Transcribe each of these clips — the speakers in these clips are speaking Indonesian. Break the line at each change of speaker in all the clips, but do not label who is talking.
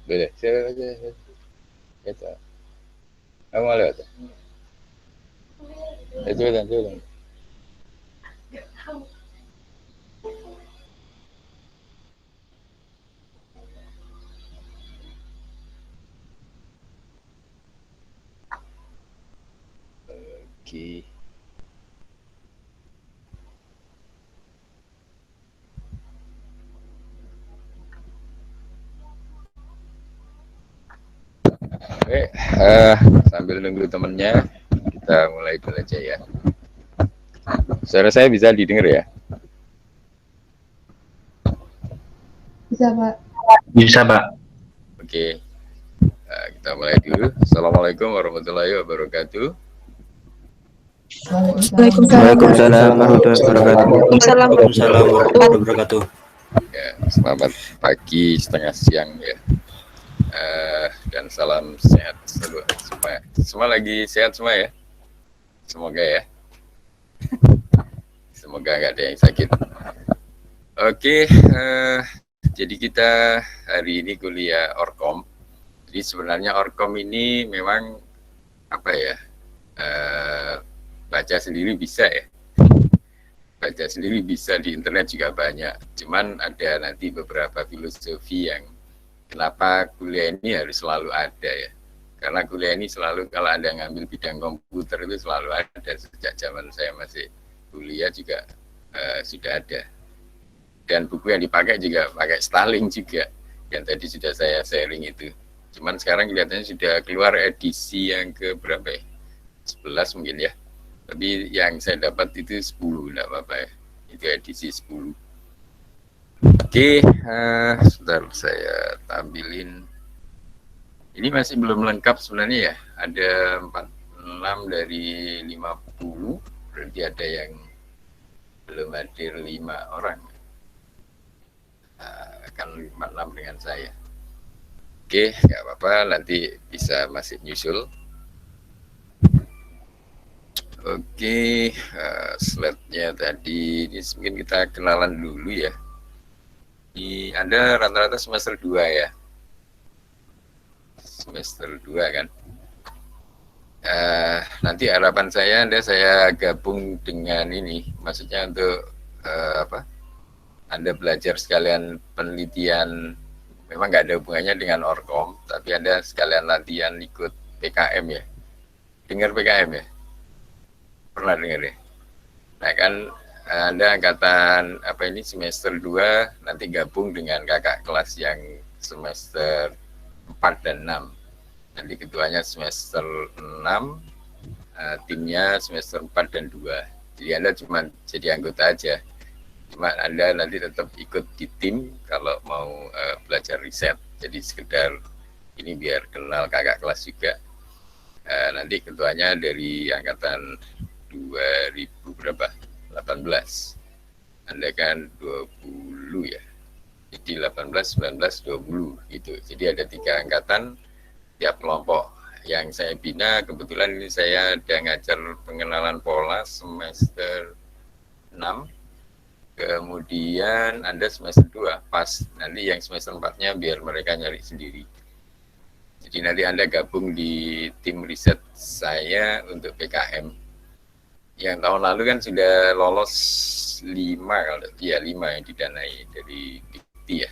Boleh. Saya kata. Kamu lewat. Coba. Oke. Oke, sambil nunggu temennya, kita mulai dulu aja ya. Suara saya bisa didengar ya?
Bisa, Pak.
Bisa, Pak.
Oke, kita mulai dulu. Assalamualaikum warahmatullahi wabarakatuh.
Waalaikumsalam warahmatullahi wabarakatuh.
Waalaikumsalam warahmatullahi wabarakatuh.
Ya, selamat pagi, setengah siang ya. Dan salam sehat semua. Semua lagi sehat semua ya. Semoga ya. Semoga nggak ada yang sakit. Oke, jadi kita hari ini kuliah Orkom. Jadi sebenarnya Orkom ini memang apa ya? Baca sendiri bisa ya. Baca sendiri bisa, di internet juga banyak. Cuman ada nanti beberapa filosofi yang kenapa kuliah ini harus selalu ada ya. Karena kuliah ini selalu kalau Anda ngambil bidang komputer itu selalu ada. Sejak zaman saya masih kuliah juga sudah ada. Dan buku yang dipakai juga pakai Starling juga, yang tadi sudah saya sharing itu. Cuman sekarang kelihatannya sudah keluar edisi yang ke berapa ya? 11 mungkin ya. Tapi yang saya dapat itu 10, enggak apa-apa ya. Itu edisi 10. Oke, sebentar saya tampilin. Ini masih belum lengkap sebenarnya ya. Ada 46 dari 50, berarti ada yang belum hadir 5 orang. Akan 56 dengan saya. Oke, nggak apa-apa, nanti bisa masih nyusul. Oke, slide-nya tadi, ini mungkin kita kenalan dulu ya. Anda rata-rata semester 2 ya? Semester 2 kan? Nanti harapan saya saya gabung dengan ini, maksudnya untuk Anda belajar sekalian penelitian, memang nggak ada hubungannya dengan Orkom, tapi Anda sekalian latihan ikut PKM ya. Dengar PKM ya? Pernah dengar ya? Nah kan Anda angkatan ini semester 2 nanti gabung dengan kakak kelas yang semester 4 dan 6. Nanti ketuanya semester 6, timnya semester 4 dan 2. Jadi Anda cuma jadi anggota aja. Cuma Anda nanti tetap ikut di tim kalau mau belajar riset. Jadi sekedar ini biar kenal kakak kelas juga. Nanti ketuanya dari angkatan 2000 berapa? 18. Anda kan 20 ya. Jadi 18, 19, 20 gitu. Jadi ada 3 angkatan tiap kelompok. Yang saya bina kebetulan ini saya ada ngajar pengenalan pola semester 6. Kemudian Anda semester 2, pas nanti yang semester 4-nya biar mereka nyari sendiri. Jadi nanti Anda gabung di tim riset saya untuk PKM. Yang tahun lalu kan sudah lolos 5 yang didanai dari Dikti ya.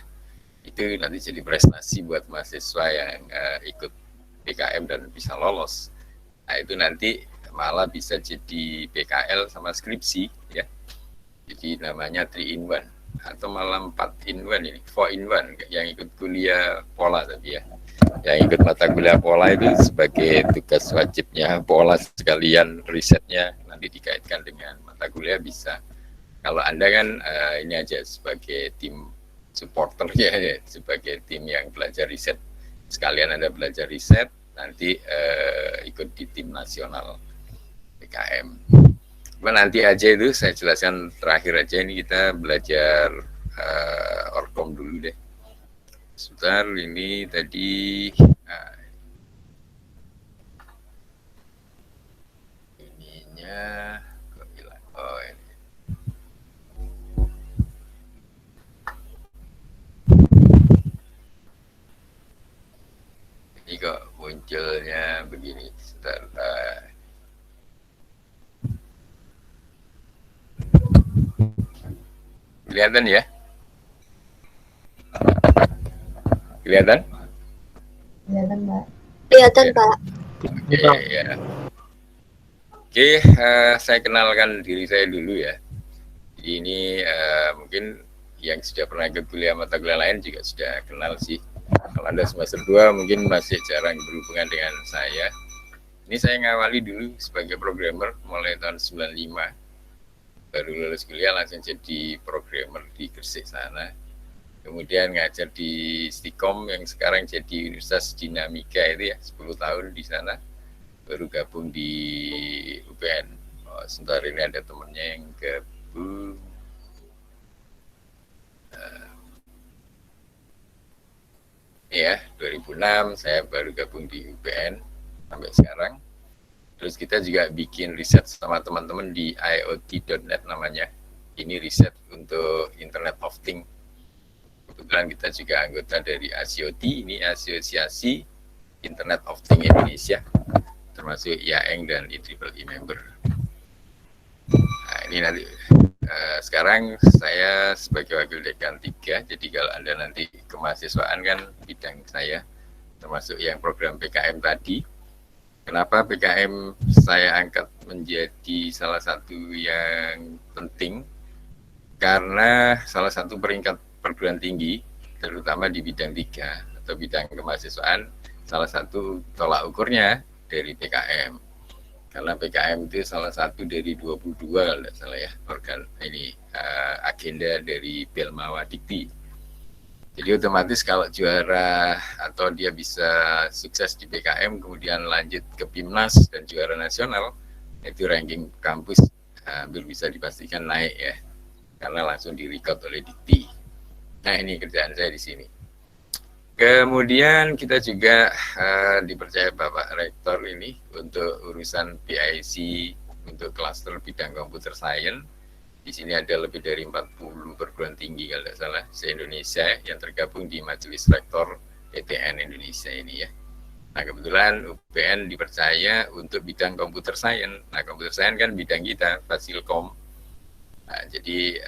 Itu nanti jadi prestasi buat mahasiswa yang ikut PKM dan bisa lolos. Nah itu nanti malah bisa jadi PKL sama skripsi ya. Jadi namanya 3 in 1 atau malah 4 in 1 ini, 4 in 1 yang ikut kuliah pola tapi ya. Yang ikut mata kuliah pola itu sebagai tugas wajibnya pola sekalian risetnya nanti dikaitkan dengan mata kuliah bisa. Kalau Anda kan ini aja sebagai tim supporter ya, sebagai tim yang belajar riset. Sekalian Anda belajar riset, nanti ikut di tim nasional PKM. Nanti aja itu saya jelaskan terakhir aja, ini kita belajar Orkom dulu deh. Sebentar, ini tadi ininya kok hilang. Oh ini. schedule-nya begini. Sebentar, kelihatan ya? Kelihatan?
Kelihatan, Pak.
Kelihatan, Pak.
Oke, ya. Oke, saya kenalkan diri saya dulu ya. Jadi ini mungkin yang sudah pernah ikut kuliah mata kuliah lain juga sudah kenal sih. Kalau Anda semester 2 mungkin masih jarang berhubungan dengan saya. Ini saya ngawali dulu sebagai programmer mulai tahun 95. Baru lulus kuliah langsung jadi programmer di Gresik sana. Kemudian ngajar di Stikom yang sekarang jadi Universitas Dinamika itu ya, 10 tahun di sana. Baru gabung di UPN. Sebentar ini ada temennya yang gabung. Ya, 2006 saya baru gabung di UPN sampai sekarang. Terus kita juga bikin riset sama teman-teman di IoT.net namanya. Ini riset untuk Internet of Things. Kebetulan kita juga anggota dari ASIOT, ini Asosiasi Internet of Things Indonesia, termasuk IAENG dan IEEE member. Nah, ini nanti sekarang saya sebagai wakil dekan 3, jadi kalau Anda nanti kemahasiswaan kan bidang saya, termasuk yang program PKM tadi. Kenapa PKM saya angkat menjadi salah satu yang penting? Karena salah satu peringkat perguruan tinggi, terutama di bidang 3 atau bidang kemahasiswaan, salah satu tolak ukurnya dari PKM. Karena PKM itu salah satu dari 22 kalau tidak salah ya, organ ini agenda dari Belmawa Dikti. Jadi otomatis kalau juara atau dia bisa sukses di PKM, kemudian lanjut ke PIMNAS dan juara nasional, itu ranking kampus hampir bisa dipastikan naik ya, karena langsung direcord oleh Dikti. Nah ini kerjaan saya di sini. Kemudian kita juga dipercaya Bapak Rektor ini untuk urusan PIC untuk klaster bidang komputer science. Di sini ada lebih dari 40 perguruan tinggi kalau tidak salah se-Indonesia yang tergabung di Majelis Rektor PTN Indonesia ini ya. Nah kebetulan UPN dipercaya untuk bidang komputer science. Nah komputer science kan bidang kita, Fasilkom. Nah, jadi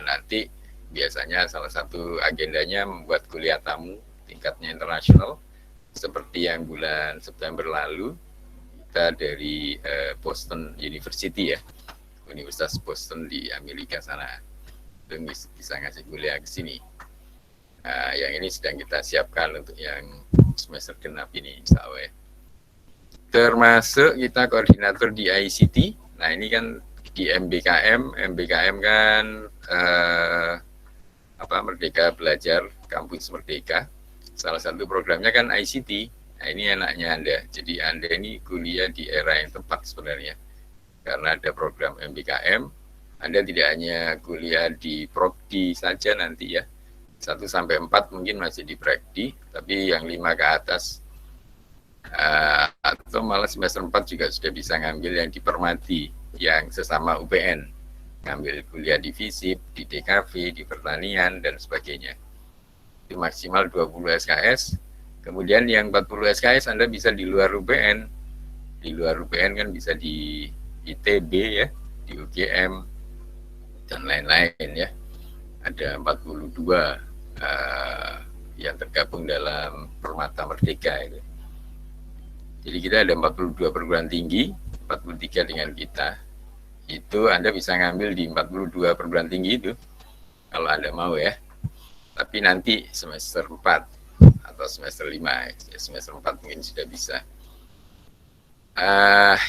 nanti biasanya salah satu agendanya membuat kuliah tamu tingkatnya internasional seperti yang bulan September lalu kita dari Boston University ya, Universitas Boston di Amerika sana, itu bisa ngasih kuliah ke sini. Yang ini sedang kita siapkan untuk yang semester genap ini insya Allah ya. Termasuk kita koordinator di ICT. Nah ini kan di MBKM kan Merdeka Belajar Kampus Merdeka. Salah satu programnya kan ICT. Nah ini enaknya Anda. Jadi Anda ini kuliah di era yang tepat sebenarnya. Karena ada program MBKM, Anda tidak hanya kuliah di Prodi saja nanti ya. 1-4 mungkin masih di Prodi, tapi yang 5 ke atas atau malah semester 4 juga sudah bisa ngambil yang di Permati, yang sesama UPN. Ngambil kuliah di FISIP, di DKV, di pertanian, dan sebagainya. Itu maksimal 20 SKS. Kemudian yang 40 SKS Anda bisa di luar UPN. Di luar UPN kan bisa di ITB ya, di UGM, dan lain-lain ya. Ada 42 yang tergabung dalam Permata Merdeka itu. Jadi kita ada 42 perguruan tinggi, 43 dengan kita. Itu Anda bisa ngambil di 42 perguruan tinggi itu kalau Anda mau ya. Tapi nanti semester 4 atau semester 5 ya, semester 4 mungkin sudah bisa.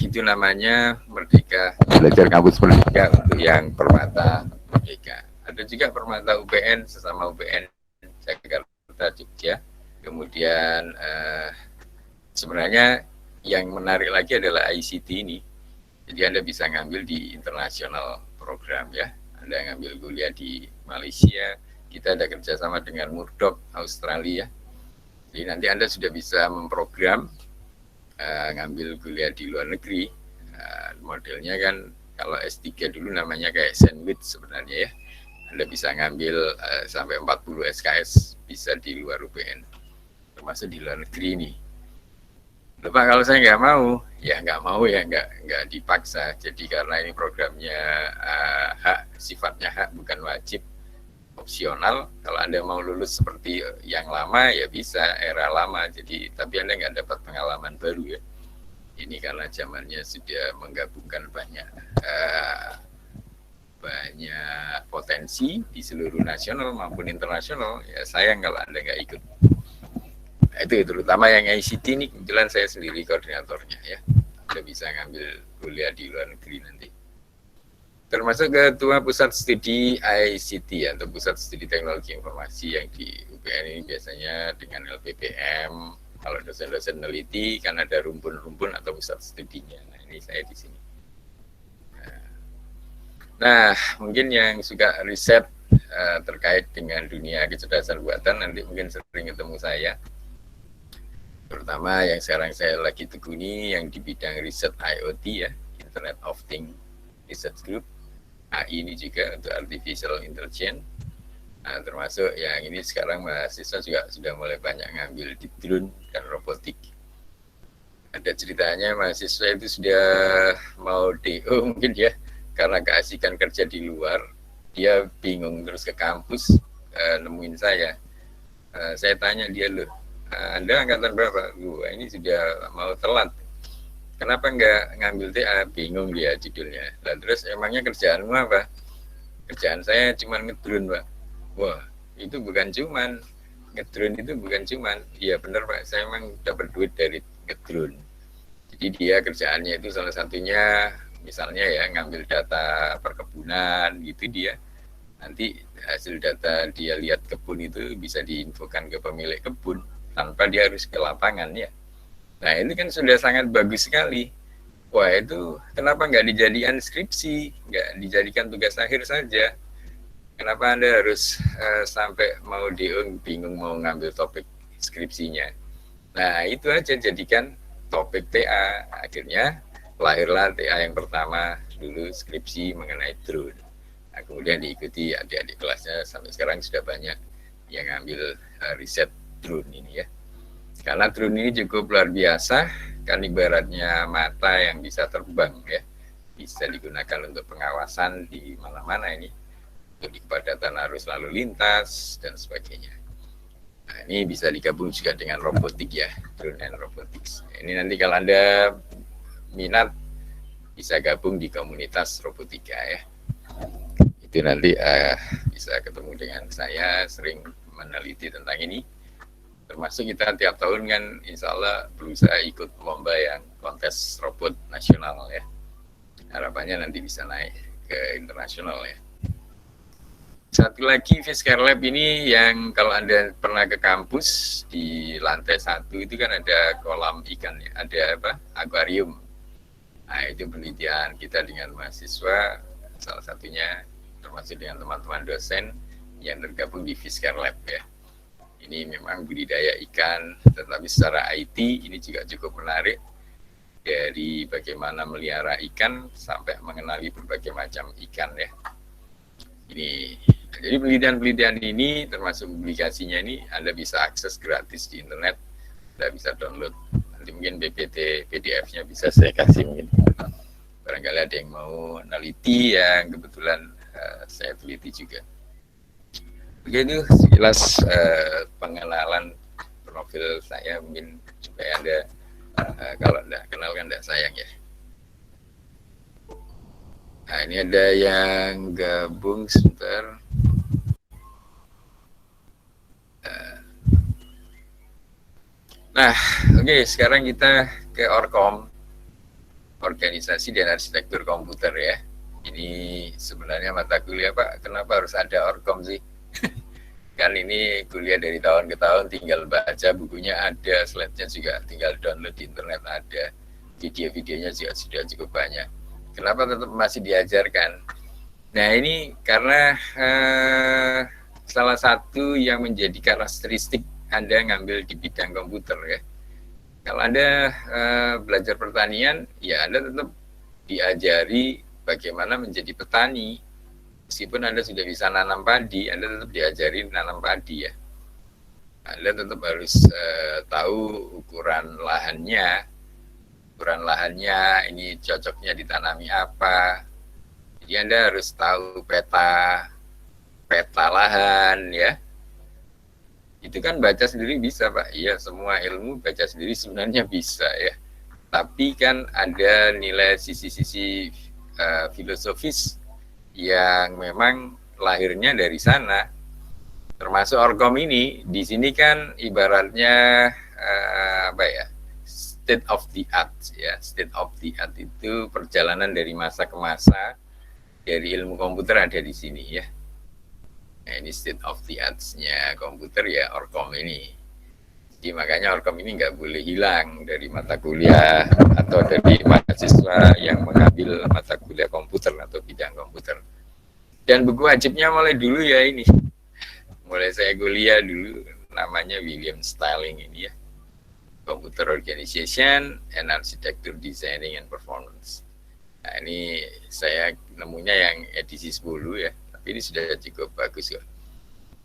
Itu namanya Merdeka Belajar Kampus Merdeka untuk yang Permata Merdeka. Ada juga Permata UPN sesama UPN Jakarta Jogja. Kemudian sebenarnya yang menarik lagi adalah ICT ini. Jadi Anda bisa ngambil di internasional program ya. Anda ngambil kuliah di Malaysia, kita ada kerjasama dengan Murdoch Australia. Jadi nanti Anda sudah bisa memprogram ngambil kuliah di luar negeri. Modelnya kan kalau S3 dulu namanya kayak sandwich sebenarnya ya. Anda bisa ngambil sampai 40 SKS bisa di luar UPN, termasuk di luar negeri ini. Loh, Pak, kalau saya nggak mau, ya nggak mau ya nggak dipaksa. Jadi karena ini programnya hak, sifatnya hak bukan wajib, opsional. Kalau Anda mau lulus seperti yang lama ya bisa, era lama. Jadi tapi Anda nggak dapat pengalaman baru ya. Ini karena zamannya sudah menggabungkan banyak potensi di seluruh nasional maupun internasional. Ya sayang kalau Anda nggak ikut. Nah, itu terutama yang ICT ini kebetulan saya sendiri koordinatornya ya. Anda bisa ngambil kuliah di luar negeri nanti. Termasuk ketua pusat studi ICT atau pusat studi teknologi informasi yang di UPN ini biasanya dengan LPPM. Kalau dosen-dosen meneliti kan ada rumpun-rumpun atau pusat studinya. Nah ini saya di sini. Nah mungkin yang suka riset terkait dengan dunia kecerdasan buatan nanti mungkin sering ketemu saya. Terutama yang sekarang saya lagi tekuni yang di bidang riset IoT ya, Internet of Things Research Group. AI ini juga untuk artificial intelligence. Nah, termasuk yang ini sekarang mahasiswa juga sudah mulai banyak ngambil di drone dan robotik. Ada ceritanya mahasiswa itu sudah mau DO mungkin ya, karena keasikan kerja di luar, dia bingung terus ke kampus nemuin saya. Saya tanya dia, loh, Anda angkatan berapa? Gua ini sudah mau telat. Kenapa nggak ngambil TA? Bingung dia judulnya. Dan terus emangnya kerjaanmu apa? Kerjaan saya cuma ngedrone, Pak. Wah, itu bukan cuman ngedrone, itu bukan cuman. Iya benar, Pak, saya emang dapat duit dari ngedrone. Jadi dia kerjaannya itu salah satunya misalnya ya ngambil data perkebunan gitu dia. Nanti hasil data dia lihat kebun itu bisa diinfokan ke pemilik kebun tanpa dia harus ke lapangan ya. Nah ini kan sudah sangat bagus sekali. Wah itu kenapa nggak dijadikan skripsi, nggak dijadikan tugas akhir saja? Kenapa Anda harus sampai mau bingung mau ngambil topik skripsinya? Nah itu aja jadikan topik TA. Akhirnya lahirlah TA yang pertama dulu skripsi mengenai drone. Nah, kemudian diikuti adik-adik kelasnya sampai sekarang sudah banyak yang ngambil riset drone ini ya. Karena drone ini cukup luar biasa, kan ibaratnya mata yang bisa terbang ya, bisa digunakan untuk pengawasan di mana-mana ini, untuk di kepadatan arus lalu lintas dan sebagainya. Nah ini bisa digabung juga dengan robotik ya, drone and robotics. Ini nanti kalau Anda minat bisa gabung di komunitas robotika ya. Itu nanti bisa ketemu dengan saya, sering meneliti tentang ini. Termasuk kita tiap tahun kan insya Allah berusaha ikut lomba yang kontes robot nasional ya. Harapannya nanti bisa naik ke internasional ya. Satu lagi Fisker Lab ini yang kalau Anda pernah ke kampus di lantai 1 itu kan ada kolam ikan ya, ada apa? Akuarium. Nah itu penelitian kita dengan mahasiswa, salah satunya termasuk dengan teman-teman dosen yang tergabung di Fisker Lab ya. Ini memang budidaya ikan, tetapi secara IT ini juga cukup menarik. Dari bagaimana melihara ikan sampai mengenali berbagai macam ikan ya. Ini, jadi penelitian-penelitian ini termasuk publikasinya ini Anda bisa akses gratis di internet, Anda bisa download. Nanti mungkin PPT, PDF-nya bisa saya kasih mungkin. Barangkali ada yang mau neliti yang kebetulan saya teliti juga. Begitu sekilas pengenalan profil saya mungkin supaya Anda kalau Anda kenal kan tidak sayang ya. Nah ini ada yang gabung sebentar. Nah oke, sekarang kita ke Orkom, Organisasi dan Arsitektur Komputer ya. Ini sebenarnya mata kuliah Pak, kenapa harus ada Orkom sih? Kan ini kuliah dari tahun ke tahun, tinggal baca bukunya ada, slide-nya juga tinggal download di internet ada, video-videonya juga sudah cukup banyak. Kenapa tetap masih diajarkan? Nah ini karena salah satu yang menjadi karakteristik Anda ngambil di bidang komputer ya. Kalau Anda belajar pertanian, ya Anda tetap diajari bagaimana menjadi petani. Meskipun Anda sudah bisa nanam padi, Anda tetap diajari nanam padi ya. Anda tetap harus tahu ukuran lahannya ini cocoknya ditanami apa. Jadi Anda harus tahu peta lahan ya. Itu kan baca sendiri bisa Pak. Iya, semua ilmu baca sendiri sebenarnya bisa ya. Tapi kan ada nilai sisi-sisi filosofis yang memang lahirnya dari sana. Termasuk Orkom ini, di sini kan ibaratnya state of the art ya. State of the art itu perjalanan dari masa ke masa dari ilmu komputer ada di sini ya. Nah, ini state of the art-nya komputer ya Orkom ini. Jadi makanya Orkom ini nggak boleh hilang dari mata kuliah atau dari mahasiswa yang mengambil mata kuliah komputer atau bidang komputer. Dan buku wajibnya mulai dulu ya ini. Mulai saya kuliah dulu namanya William Styling ini ya. Computer Organization and Architecture Designing and Performance. Nah, ini saya nemunya yang edisi 10 ya. Tapi ini sudah cukup bagus kok.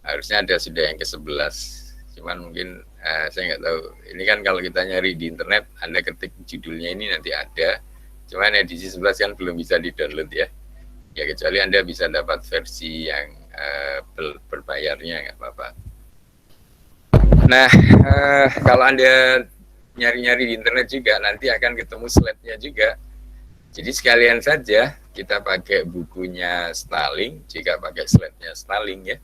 Harusnya ada sudah yang ke-11. Cuman mungkin saya nggak tahu. Ini kan kalau kita nyari di internet, Anda ketik judulnya ini nanti ada. Cuman edisi 11 kan belum bisa di-download ya. Ya kecuali Anda bisa dapat versi yang berbayarnya nggak apa-apa. Nah, kalau Anda nyari-nyari di internet juga nanti akan ketemu slide-nya juga. Jadi sekalian saja kita pakai bukunya Stalling, jika pakai slide-nya Stalling ya.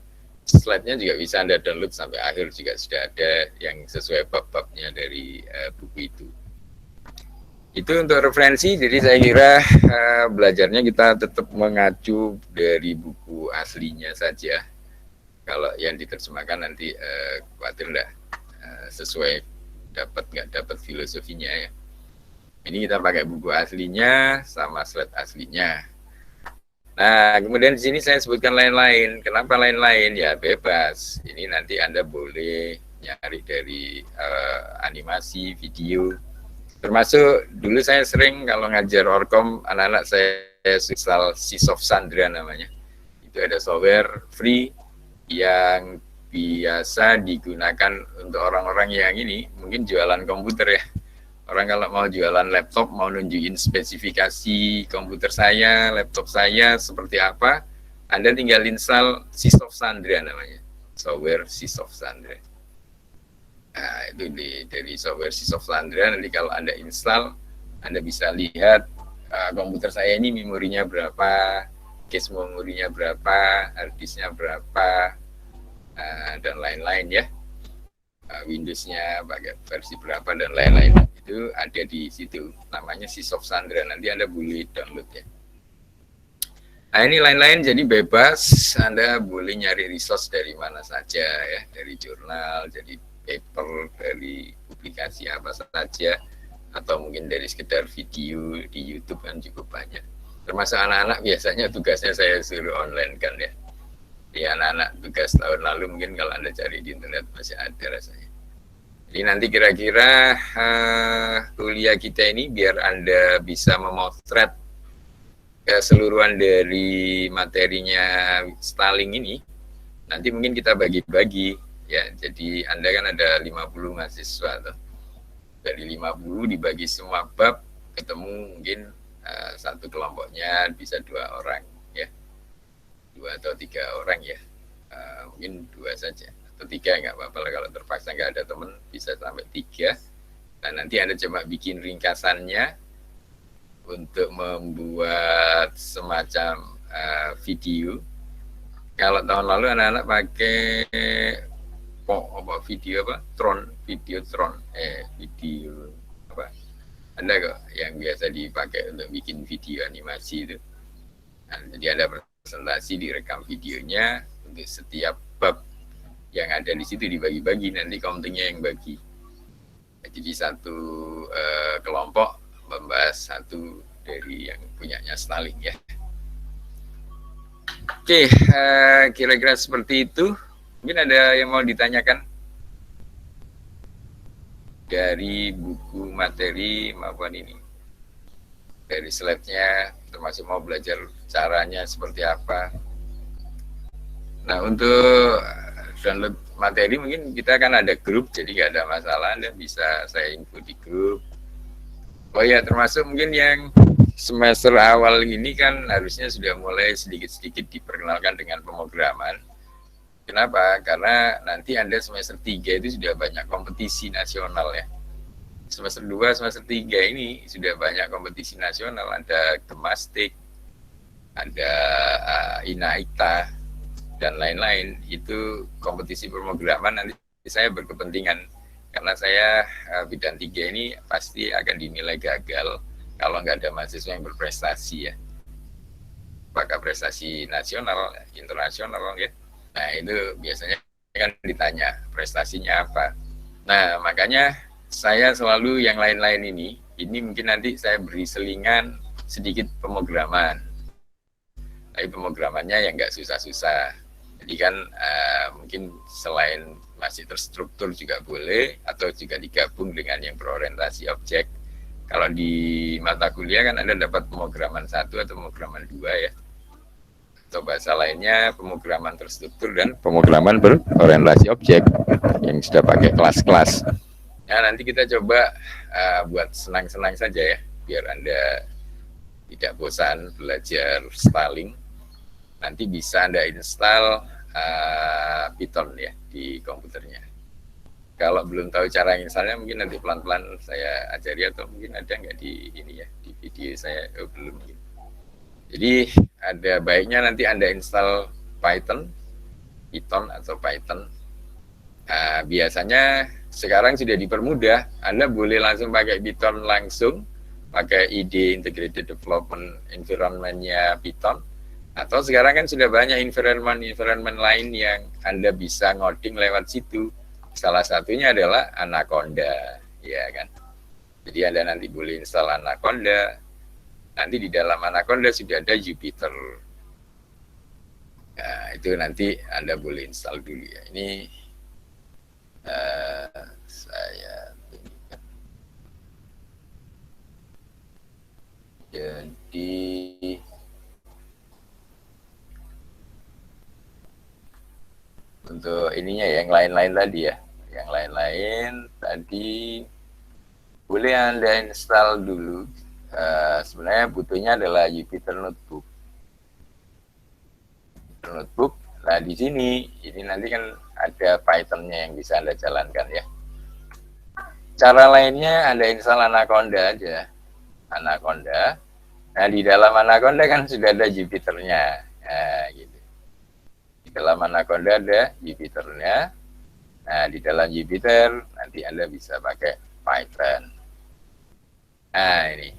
Slide-nya juga bisa Anda download sampai akhir juga sudah ada yang sesuai bab-babnya dari buku itu. Itu untuk referensi, jadi saya kira belajarnya kita tetap mengacu dari buku aslinya saja. Kalau yang diterjemahkan nanti khawatir enggak sesuai nggak dapat filosofinya ya. Ini kita pakai buku aslinya sama slide aslinya. Nah, kemudian di sini saya sebutkan lain-lain. Kenapa lain-lain? Ya bebas. Ini nanti Anda boleh nyari dari animasi, video. Termasuk dulu saya sering kalau ngajar Orkom, anak-anak saya install Sysoft Sandra namanya. Itu ada software free yang biasa digunakan untuk orang-orang yang ini mungkin jualan komputer ya. Orang kalau mau jualan laptop, mau nunjukin spesifikasi komputer saya, laptop saya seperti apa, Anda tinggal install Sysoft Sandra namanya. Software Sysoft Sandra. Nah, itu dari software Sysoft Sandra, nanti kalau Anda install, Anda bisa lihat komputer saya ini memorinya berapa, case memorinya berapa, hard disknya berapa, dan lain-lain ya. Windows-nya pakai versi berapa dan lain-lain. Itu ada di situ, namanya Sysoft Sandra, nanti Anda boleh download ya. Nah ini lain-lain jadi bebas, Anda boleh nyari resource dari mana saja ya, dari jurnal, jadi paper, dari publikasi apa saja, atau mungkin dari sekedar video di YouTube kan cukup banyak. Termasuk anak-anak biasanya tugasnya saya suruh online kan ya. Di anak-anak tugas tahun lalu mungkin kalau Anda cari di internet masih ada rasanya. Jadi nanti kira-kira kuliah kita ini biar Anda bisa memotret keseluruhan dari materinya Stalling ini, nanti mungkin kita bagi-bagi ya. Jadi Anda kan ada 50 mahasiswa tuh. Dari 50 dibagi semua bab, ketemu mungkin satu kelompoknya bisa 2 orang ya. 2 atau 3 orang ya. Mungkin 2 saja atau 3 nggak apa-apa lah, kalau terpaksa nggak ada teman bisa sampai 3. Nah nanti Anda coba bikin ringkasannya untuk membuat semacam video. Kalau tahun lalu anak-anak pakai video apa? Ada kok yang biasa dipakai untuk bikin video animasi itu. Nah, jadi ada presentasi direkam videonya untuk setiap bab yang ada di situ dibagi-bagi, nanti komtingnya yang bagi. Jadi satu kelompok membahas satu dari yang punyanya Stalling ya. Oke, kira-kira seperti itu. Mungkin ada yang mau ditanyakan dari buku materi maupun ini, dari slide-nya, termasuk mau belajar caranya seperti apa. Nah, untuk download materi mungkin kita kan ada grup, jadi nggak ada masalah, Anda bisa saya info di grup. Oh ya, termasuk mungkin yang semester awal ini kan harusnya sudah mulai sedikit-sedikit diperkenalkan dengan pemrograman. Kenapa? Karena nanti Anda semester 3 itu sudah banyak kompetisi nasional ya. Semester 2, semester 3 ini sudah banyak kompetisi nasional, ada Gemastik, ada Inaita, dan lain-lain. Itu kompetisi pemrograman nanti saya berkepentingan, karena saya bidang 3 ini pasti akan dinilai gagal kalau nggak ada mahasiswa yang berprestasi ya. Apakah prestasi nasional, internasional ya. Nah itu biasanya kan ditanya prestasinya apa. Nah makanya saya selalu yang lain-lain ini mungkin nanti saya beri selingan sedikit pemrograman. Tapi pemrogramannya yang nggak susah-susah. Jadi kan mungkin selain masih terstruktur juga boleh, atau juga digabung dengan yang berorientasi objek. Kalau di mata kuliah kan Anda dapat pemrograman 1 atau pemrograman 2 ya. Atau bahasa lainnya pemrograman terstruktur dan pemrograman berorientasi objek yang sudah pakai kelas-kelas. Nah, nanti kita coba buat senang-senang saja ya, biar Anda tidak bosan belajar styling. Nanti bisa Anda install Python ya di komputernya. Kalau belum tahu cara installnya, mungkin nanti pelan-pelan saya ajari, atau mungkin ada nggak di ini ya, di video saya belum. Jadi ada baiknya nanti Anda install Python atau Python. Biasanya sekarang sudah dipermudah, Anda boleh langsung pakai Python langsung, pakai IDE Integrated Development Environment-nya Python, atau sekarang kan sudah banyak environment lain yang Anda bisa ngoding lewat situ. Salah satunya adalah Anaconda, ya kan. Jadi Anda nanti boleh install Anaconda, nanti di dalam Anaconda sudah ada Jupyter. Nah, itu nanti Anda boleh install dulu ya. Ini saya tunjukkan. Jadi untuk ininya yang lain-lain tadi ya, yang lain-lain tadi boleh Anda install dulu. Sebenarnya butuhnya adalah Jupyter Notebook. Nah di sini ini nanti kan ada Python-nya yang bisa Anda jalankan ya. Cara lainnya Anda install Anaconda aja, Anaconda. Nah di dalam Anaconda kan sudah ada Jupyter-nya, nah, gitu. Di dalam Anaconda ada Jupyter-nya. Nah di dalam Jupyter nanti Anda bisa pakai Python. Nah ini.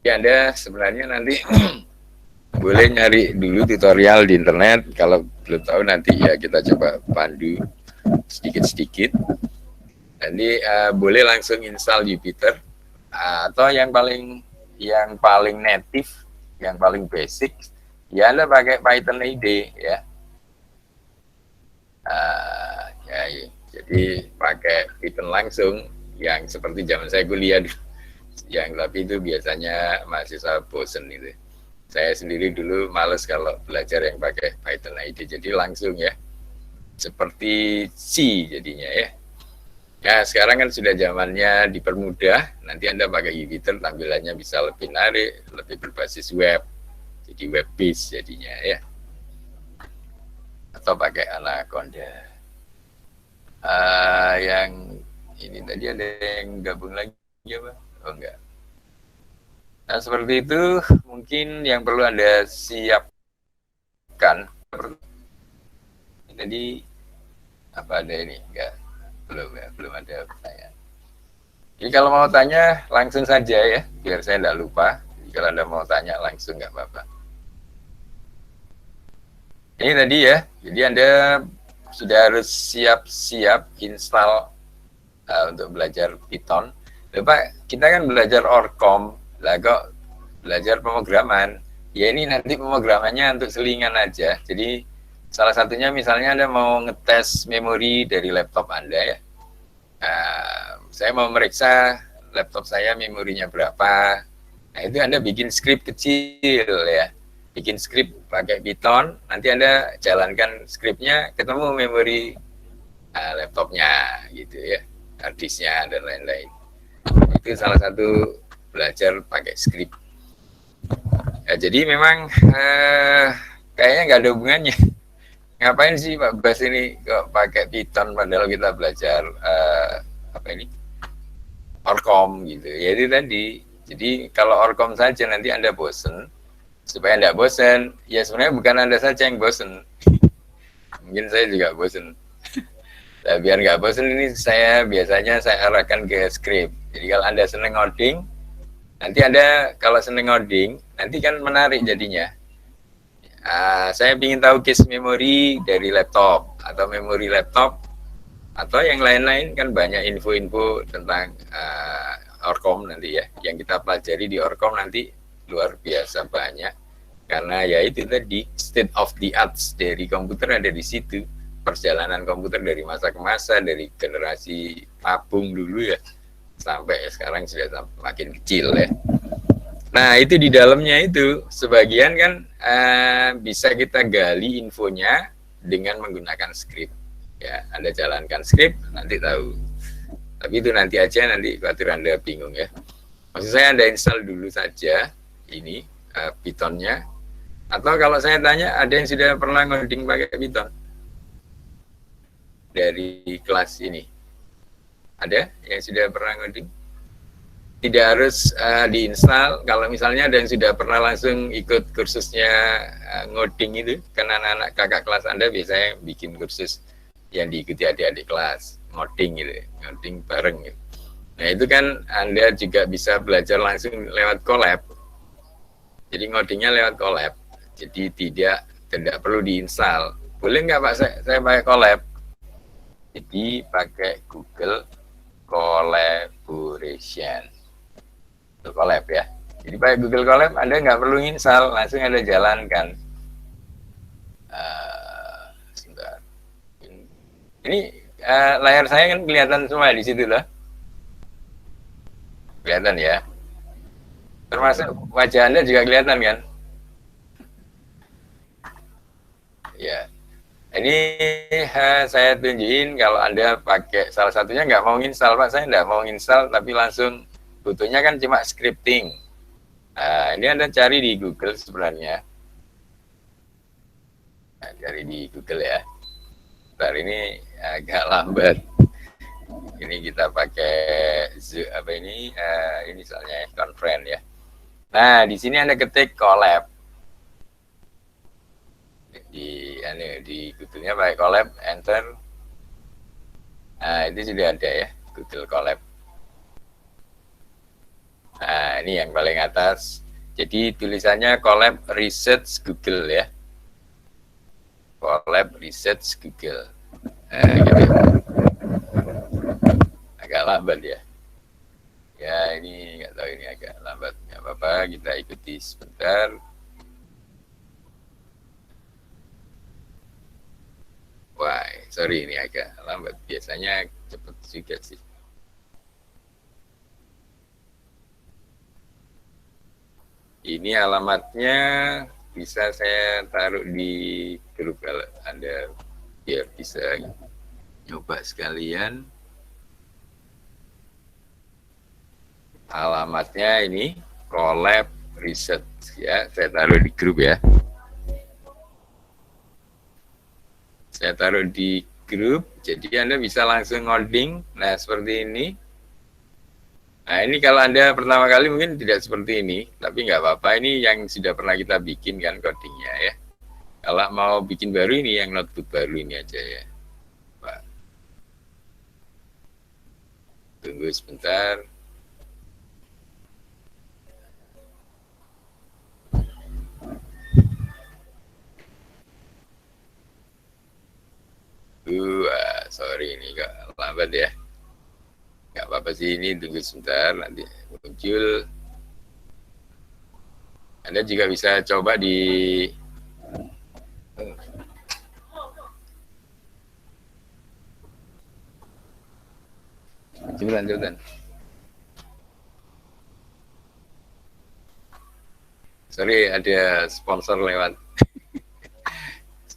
Jadi Anda sebenarnya nanti boleh nyari dulu tutorial di internet. Kalau belum tahu nanti ya kita coba pandu sedikit-sedikit. Nanti boleh langsung install Jupyter, atau yang paling native, yang paling basic, ya Anda pakai Python IDE ya. Ya. Jadi pakai Python langsung, yang seperti zaman saya kuliah dulu. Yang tapi itu biasanya mahasiswa bosen itu. Saya sendiri dulu males kalau belajar yang pakai Python IDE, jadi langsung ya, seperti C jadinya ya. Nah sekarang kan sudah zamannya dipermudah, nanti Anda pakai Jupyter tampilannya bisa lebih menarik, lebih berbasis web, jadi web based jadinya ya. Atau pakai Anaconda. Yang ini tadi ada yang gabung lagi ya Pak? Oh enggak. Nah seperti itu mungkin yang perlu Anda siapkan. Jadi apa ada ini? Enggak, belum ada pertanyaan. Jadi kalau mau tanya langsung saja ya, biar saya enggak lupa. Jadi kalau Anda mau tanya langsung enggak apa-apa. Ini tadi ya, jadi Anda sudah harus siap-siap install untuk belajar Python. Pak, kita kan belajar Orcom, lah kok belajar pemrograman. Ya ini nanti pemrogramannya untuk selingan aja. Jadi salah satunya misalnya Anda mau ngetes memori dari laptop Anda ya. Saya mau meriksa laptop saya memorinya berapa. Nah itu Anda bikin skrip kecil ya. Bikin skrip pakai Python, nanti Anda jalankan skripnya, ketemu memori laptopnya gitu ya, hard disknya dan lain-lain. Itu salah satu belajar pakai script. Ya, jadi memang kayaknya nggak ada hubungannya. Ngapain sih Pak Bas ini kok pakai Python padahal kita belajar apa ini Orcom gitu. Ya itu tadi. Jadi kalau Orcom saja nanti Anda bosen. Supaya tidak bosen, ya sebenarnya bukan Anda saja yang bosen. Mungkin saya juga bosen. Nah, biar nggak bosen ini biasanya saya arahkan ke script. Jadi kalau Anda seneng ngoding, nanti Anda kalau seneng ngoding, nanti kan menarik jadinya. Saya ingin tahu case memori dari laptop atau memori laptop atau yang lain-lain, kan banyak info-info tentang Orcom nanti ya. Yang kita pelajari di Orcom nanti luar biasa banyak. Karena ya itu tadi state of the art dari komputer ada di situ. Perjalanan komputer dari masa ke masa, dari generasi tabung dulu ya sampai sekarang sudah makin kecil ya. Nah itu di dalamnya itu sebagian kan bisa kita gali infonya dengan menggunakan script ya. Anda jalankan script nanti tahu, tapi itu nanti aja, nanti khawatir Anda bingung ya. Maksud saya Anda install dulu saja ini Python-nya, atau kalau saya tanya ada yang sudah pernah ngoding pakai Python dari kelas ini? Ada yang sudah pernah ngoding? Tidak harus diinstal. Kalau misalnya ada yang sudah pernah langsung ikut kursusnya ngoding itu, kan anak-anak kakak kelas Anda biasanya bikin kursus yang diikuti adik-adik kelas, ngoding gitu, ngoding bareng gitu. Nah itu kan Anda juga bisa belajar langsung lewat Colab. Jadi ngodingnya lewat Colab. Jadi tidak perlu diinstal. Boleh nggak Pak saya pakai Colab? Jadi pakai Google Collaboration. Google Colab ya. Jadi pakai Google Colab Anda nggak perlu install, langsung Anda jalankan. Sebentar. Ini layar saya kan kelihatan semua di situ loh. Kelihatan ya. Termasuk wajah Anda juga kelihatan kan? Ya. Ini saya tunjukin kalau Anda pakai salah satunya nggak mau install Pak, saya nggak mau install tapi langsung butuhnya kan cuma scripting. Ini Anda cari di Google sebenarnya. Nah, cari di Google ya. Bentar ini agak lambat. Ini kita pakai apa ini misalnya conference ya. Nah di sini Anda ketik Colab. Di Google-nya pakai Colab, enter. Nah, itu sudah ada ya, Google Colab. Nah, ini yang paling atas. Jadi tulisannya Colab Research Google ya. Colab Research Google. Gitu. Agak lambat ya. Ya, ini nggak tahu ini agak lambat. Nggak apa-apa, kita ikuti sebentar. Wah, sorry ini agak lambat. Biasanya cepat juga sih. Ini alamatnya bisa saya taruh di grup kalau Anda biar bisa nyoba sekalian. Alamatnya ini Colab Research ya. Saya taruh di grup ya. Saya taruh di grup, jadi Anda bisa langsung ngoding. Nah, seperti ini. Nah, ini kalau Anda pertama kali mungkin tidak seperti ini, tapi nggak apa-apa. Ini yang sudah pernah kita bikin kan codingnya ya. Kalau mau bikin baru ini, yang notebook baru ini aja ya. Pak. Tunggu sebentar. Sorry ini kok lambat ya. Nggak apa-apa sih, ini tunggu sebentar nanti muncul. Anda juga bisa coba di lanjutan. Sorry ada sponsor lewat.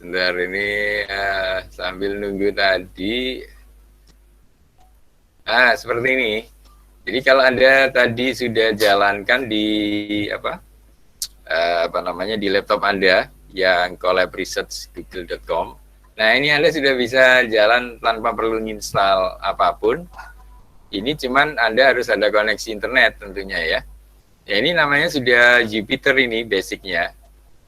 Sebentar ini sambil nunggu tadi. Seperti ini. Jadi kalau Anda tadi sudah jalankan di di laptop Anda yang collabresearch.google.com. Nah, ini Anda sudah bisa jalan tanpa perlu install apapun. Ini cuman Anda harus ada koneksi internet tentunya ya. Ya, ini namanya sudah Jupyter ini basicnya.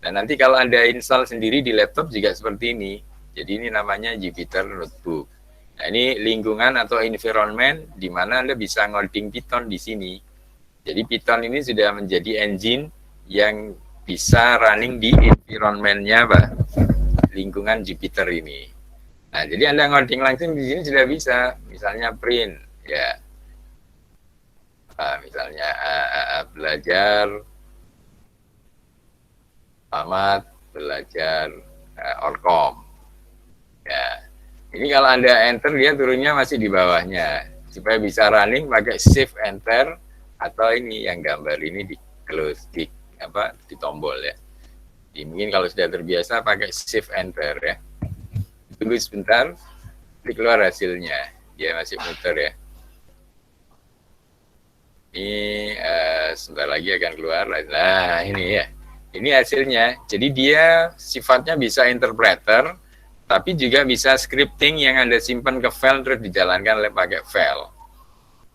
Nah, nanti kalau Anda install sendiri di laptop juga seperti ini. Jadi ini namanya Jupyter Notebook. Nah, ini lingkungan atau environment di mana Anda bisa ngoding Python di sini. Jadi Python ini sudah menjadi engine yang bisa running di environment-nya, Pak. Lingkungan Jupyter ini. Nah, jadi Anda ngoding langsung di sini sudah bisa. Misalnya print, ya. Misalnya belajar, selamat belajar Orcom. Ya. Ini kalau Anda enter, dia turunnya masih di bawahnya. Supaya bisa running pakai shift enter atau ini yang gambar ini di close di tombol ya. Jadi mungkin kalau sudah terbiasa pakai shift enter ya. Tunggu sebentar, klik keluar hasilnya. Dia masih muter ya. Ini sebentar lagi akan keluar. Nah, ini ya. Ini hasilnya. Jadi dia sifatnya bisa interpreter, tapi juga bisa scripting yang Anda simpan ke file terus dijalankan pakai file.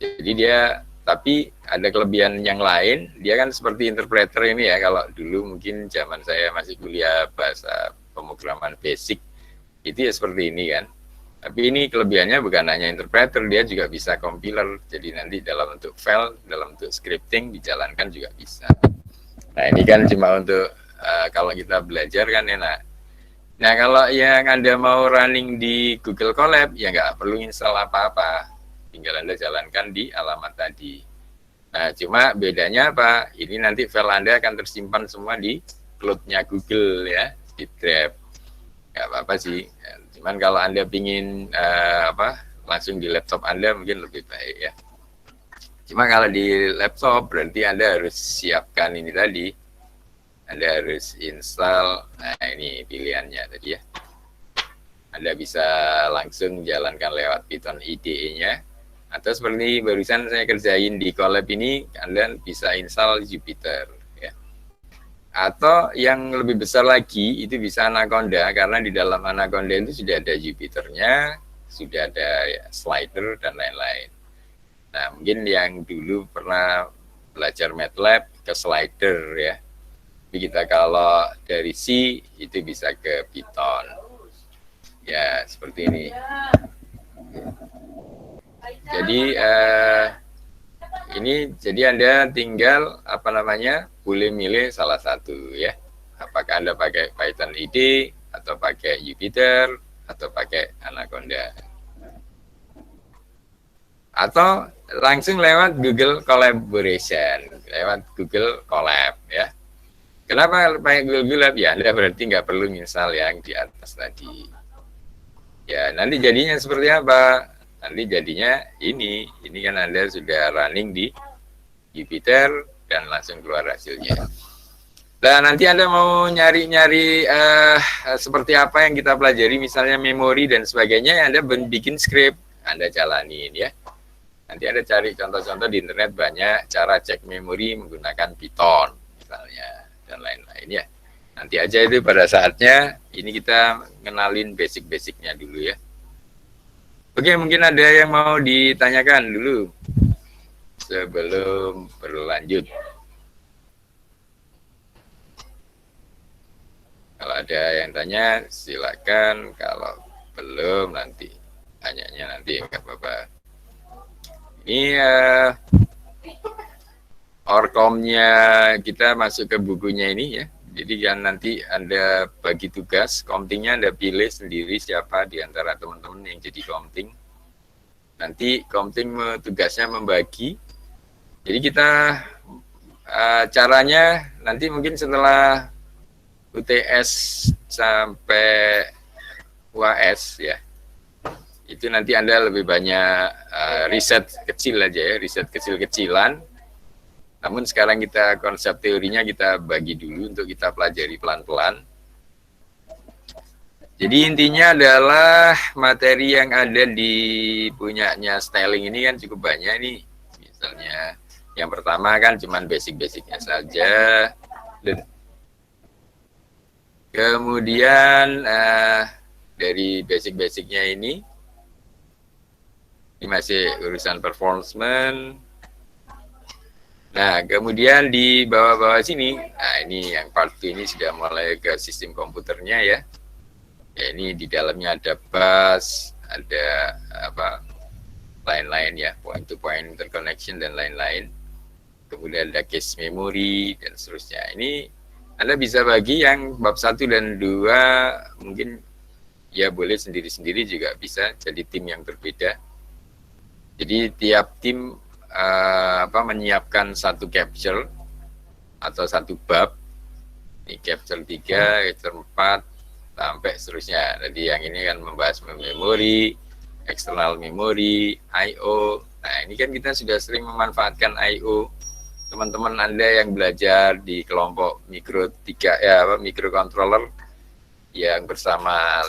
Jadi dia, tapi ada kelebihan yang lain, dia kan seperti interpreter ini ya, kalau dulu mungkin zaman saya masih kuliah bahasa pemrograman basic, itu ya seperti ini kan. Tapi ini kelebihannya bukan hanya interpreter, dia juga bisa compiler, jadi nanti dalam bentuk file, dalam bentuk scripting dijalankan juga bisa. Nah ini kan cuma untuk kalau kita belajar kan enak. Nah kalau yang Anda mau running di Google Colab, ya nggak perlu install apa-apa. Tinggal Anda jalankan di alamat tadi. Nah cuma bedanya apa? Ini nanti file Anda akan tersimpan semua di cloud-nya Google ya, di Drive. Nggak apa-apa sih. Cuman kalau Anda pingin langsung di laptop Anda mungkin lebih baik ya. Cuma kalau di laptop berarti Anda harus siapkan ini tadi. Anda harus install, nah ini pilihannya tadi ya. Anda bisa langsung jalankan lewat Python IDE-nya. Atau seperti barusan saya kerjain di Colab ini, Anda bisa install Jupyter. Ya. Atau yang lebih besar lagi, itu bisa Anaconda, karena di dalam Anaconda itu sudah ada Jupyter-nya, sudah ada slider, dan lain-lain. Nah, mungkin yang dulu pernah belajar MATLAB ke slider ya. Tapi kita kalau dari C itu bisa ke Python. Ya, seperti ini. Jadi ini jadi Anda tinggal boleh milih salah satu ya. Apakah Anda pakai Python IDE atau pakai Jupyter atau pakai Anaconda. Atau langsung lewat Google Collaboration, lewat Google Colab ya. Kenapa pakai Google Colab? Ya, Anda berarti nggak perlu install yang di atas tadi. Ya, nanti jadinya seperti apa? Nanti jadinya ini kan Anda sudah running di Jupyter dan langsung keluar hasilnya. Dan nanti Anda mau nyari-nyari seperti apa yang kita pelajari, misalnya memori dan sebagainya, Anda bikin script, Anda jalanin ya. Nanti Anda cari contoh-contoh di internet, banyak cara cek memori menggunakan Python misalnya. Dan lain-lain ya. Nanti aja itu pada saatnya, ini kita kenalin basic-basicnya dulu ya. Oke, mungkin ada yang mau ditanyakan dulu sebelum berlanjut. Kalau ada yang tanya, silakan. Kalau belum, nanti tanyanya nanti nggak apa-apa. Ini Orcom-nya kita masuk ke bukunya ini ya. Jadi kan nanti Anda bagi tugas, komtingnya Anda pilih sendiri siapa di antara teman-teman yang jadi komting. Nanti komting tugasnya membagi. Jadi kita caranya nanti mungkin setelah UTS sampai UAS ya. Itu nanti Anda lebih banyak riset kecil aja ya, riset kecil-kecilan. Namun sekarang kita konsep teorinya kita bagi dulu untuk kita pelajari pelan-pelan. Jadi intinya adalah materi yang ada di punyanya styling ini kan cukup banyak nih. Misalnya yang pertama kan cuman basic-basicnya saja. Dan kemudian dari basic-basicnya ini masih urusan performance. Nah, kemudian di bawah-bawah sini, nah ini yang part 2 ini sudah mulai ke sistem komputernya ya. Ya, ini di dalamnya ada bus, ada apa lain-lain ya, point-to-point interconnection dan lain-lain. Kemudian ada cache memory dan seterusnya. Ini Anda bisa bagi yang bab 1 dan 2 mungkin ya boleh sendiri-sendiri juga bisa jadi tim yang berbeda. Jadi tiap tim menyiapkan satu capture atau satu bab. Ini capture 3, capture 4 sampai seterusnya. Jadi yang ini kan membahas memori, eksternal memori, I/O. Nah, ini kan kita sudah sering memanfaatkan I/O. Teman-teman Anda yang belajar di kelompok mikro 3 microcontroller yang bersama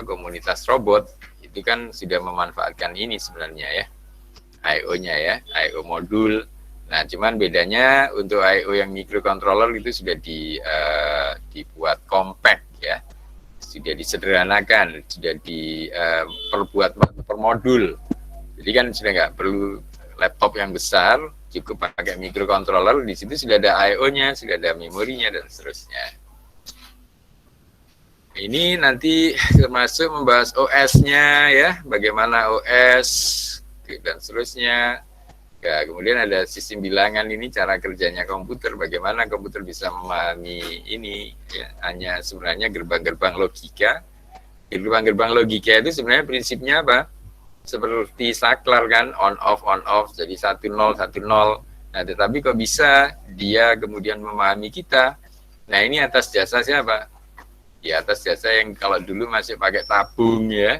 komunitas robot itu kan sudah memanfaatkan ini sebenarnya ya. I/O-nya ya, I/O modul. Nah, cuman bedanya untuk I/O yang microcontroller itu sudah dibuat compact ya. Sudah disederhanakan, sudah diperbuat per modul. Jadi kan sudah nggak perlu laptop yang besar, cukup pakai microcontroller. Di situ sudah ada I/O-nya, sudah ada memorinya dan seterusnya. Ini nanti termasuk membahas OS-nya ya, bagaimana OS dan seterusnya. Ya, kemudian ada sistem bilangan ini, cara kerjanya komputer, bagaimana komputer bisa memahami ini ya, hanya sebenarnya gerbang-gerbang logika. Gerbang-gerbang logika itu sebenarnya prinsipnya apa? Seperti saklar kan, on off, jadi 1-0 1-0. Nah, tetapi kok bisa dia kemudian memahami kita? Nah, ini atas jasa siapa? Ya, atas jasa yang kalau dulu masih pakai tabung ya.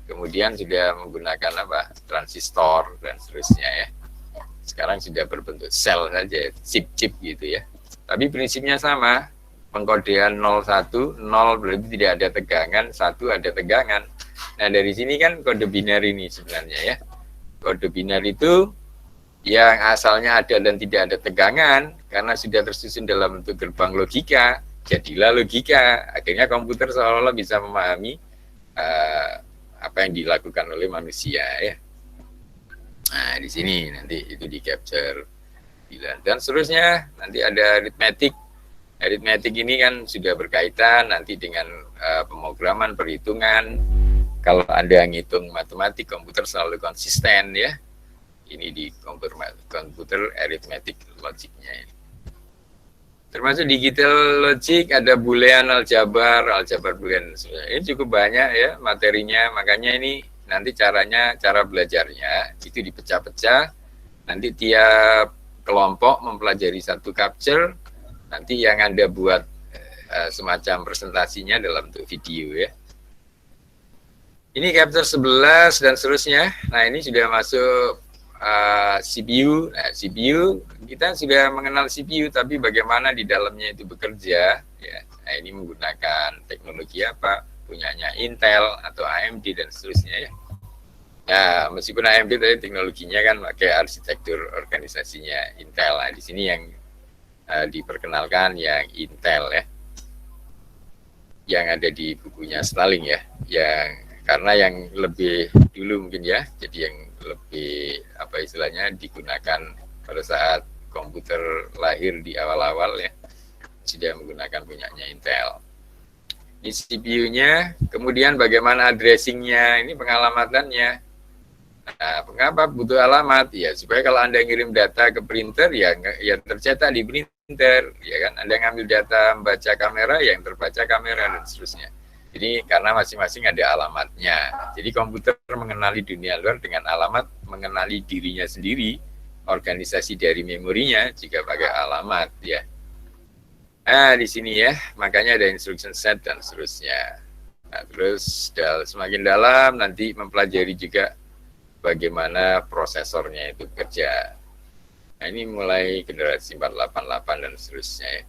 Kemudian sudah menggunakan transistor dan seterusnya ya. Sekarang sudah berbentuk sel saja, chip-chip gitu ya. Tapi prinsipnya sama, pengkodean 01, 0 berarti tidak ada tegangan, 1 ada tegangan. Nah, dari sini kan kode biner ini sebenarnya ya. Kode biner itu yang asalnya ada dan tidak ada tegangan, karena sudah tersusun dalam bentuk gerbang logika, jadilah logika. Akhirnya komputer seolah-olah bisa memahami apa yang dilakukan oleh manusia ya. Nah, di sini nanti itu di capture dan seterusnya. Nanti ada arithmetic. Arithmetic ini kan sudah berkaitan nanti dengan pemrograman, perhitungan. Kalau Anda ngitung matematik, komputer selalu konsisten ya. Ini di komputer arithmetic logiknya ini. Termasuk digital logic, ada boolean, aljabar boolean. Ini cukup banyak ya materinya, makanya ini nanti cara belajarnya itu dipecah-pecah. Nanti tiap kelompok mempelajari satu capture. Nanti yang Anda buat semacam presentasinya dalam bentuk video ya. Ini capture 11 dan seterusnya. Nah, ini sudah masuk CPU. Nah, CPU kita sudah mengenal CPU, tapi bagaimana di dalamnya itu bekerja ya. Nah, ini menggunakan teknologi apa? Punyanya Intel atau AMD dan seterusnya ya. Nah, meskipun AMD tadi teknologinya kan pakai arsitektur organisasinya Intel. Nah, di sini yang diperkenalkan yang Intel ya. Yang ada di bukunya Stalling ya. Karena yang lebih dulu mungkin ya, jadi yang lebih digunakan pada saat komputer lahir di awal-awal ya, sudah menggunakan punyanya Intel. Ini CPU-nya, kemudian bagaimana addressing-nya, ini pengalamannya. Nah, mengapa butuh alamat? Ya, supaya kalau Anda ngirim data ke printer, ya tercetak di printer, ya kan? Anda ngambil data membaca kamera, yang terbaca kamera, dan seterusnya. Jadi, karena masing-masing ada alamatnya. Jadi, komputer mengenali dunia luar dengan alamat, mengenali dirinya sendiri, organisasi dari memorinya, jika pakai alamat, ya. Nah, di sini ya, makanya ada instruction set dan seterusnya. Nah, terus semakin dalam nanti mempelajari juga bagaimana prosesornya itu bekerja. Nah, ini mulai generasi 488 dan seterusnya ya.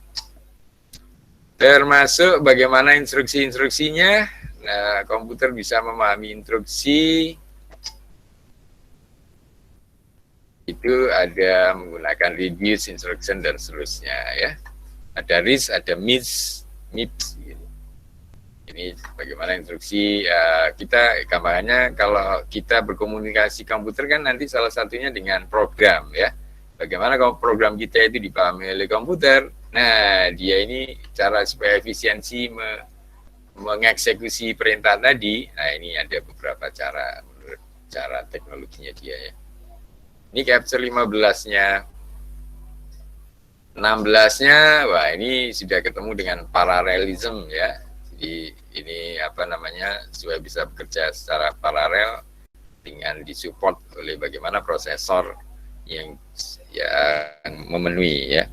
Termasuk bagaimana instruksi-instruksinya. komputer bisa memahami instruksi, itu ada menggunakan reduce instruction dan seterusnya ya. Ada RISC, ada MIPS gitu. Ini bagaimana instruksi kita, gambarannya kalau kita berkomunikasi komputer kan nanti salah satunya dengan program ya. Bagaimana kalau program kita itu dipahami oleh komputer? Nah, dia ini cara supaya efisiensi mengeksekusi perintah tadi. Nah, ini ada beberapa cara menurut cara teknologinya dia ya. Ini capture 15-nya. 16-nya, wah ini sudah ketemu dengan paralelism ya. Jadi ini apa namanya, supaya bisa bekerja secara paralel dengan disupport oleh bagaimana prosesor yang memenuhi ya.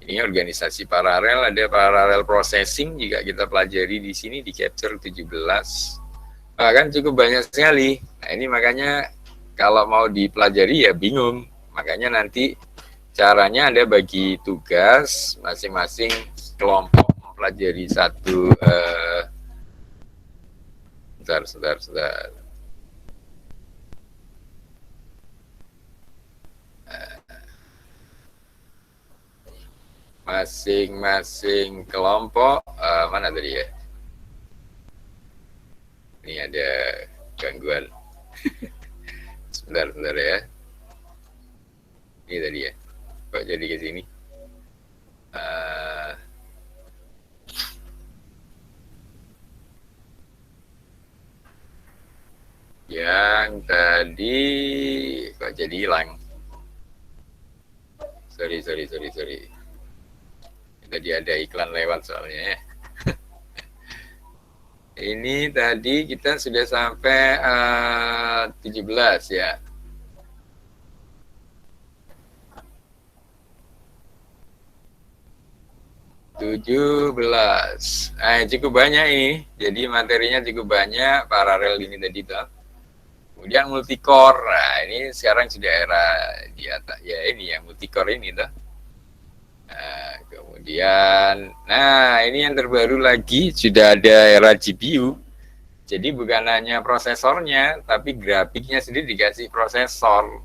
Ini organisasi paralel, ada paralel processing juga kita pelajari di sini di capture 17. Kan cukup banyak sekali. Nah, ini makanya kalau mau dipelajari ya bingung. Makanya nanti caranya Anda bagi tugas masing-masing kelompok mempelajari satu sebentar. Masing-masing kelompok mana tadi ya? Ini ada gangguan. sebentar ya. Ini tadi ya. Kok jadi ke sini? Yang tadi kok jadi hilang? Sorry. Tadi ada iklan lewat soalnya ya. Ini tadi kita sudah sampai 17 ya. Cukup banyak ini. Jadi materinya cukup banyak, paralel ini tadi tuh. Kemudian multicore. Nah, ini sekarang sudah era di atas ya, ini yang multicore ini tuh. Kemudian, ini yang terbaru lagi, sudah ada era GPU. Jadi bukan hanya prosesornya, tapi grafiknya sendiri dikasih prosesor,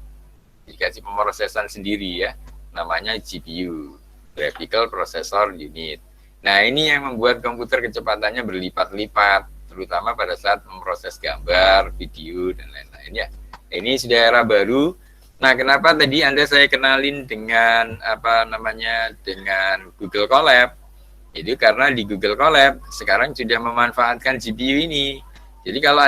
dikasih pemrosesan sendiri ya, namanya GPU, Graphical Processor Unit. Nah, ini yang membuat komputer kecepatannya berlipat-lipat, terutama pada saat memproses gambar, video, dan lain-lain ya. Ini sudah era baru. Nah, kenapa tadi saya kenalin dengan dengan Google Colab? Itu karena di Google Colab sekarang sudah memanfaatkan GPU ini. Jadi kalau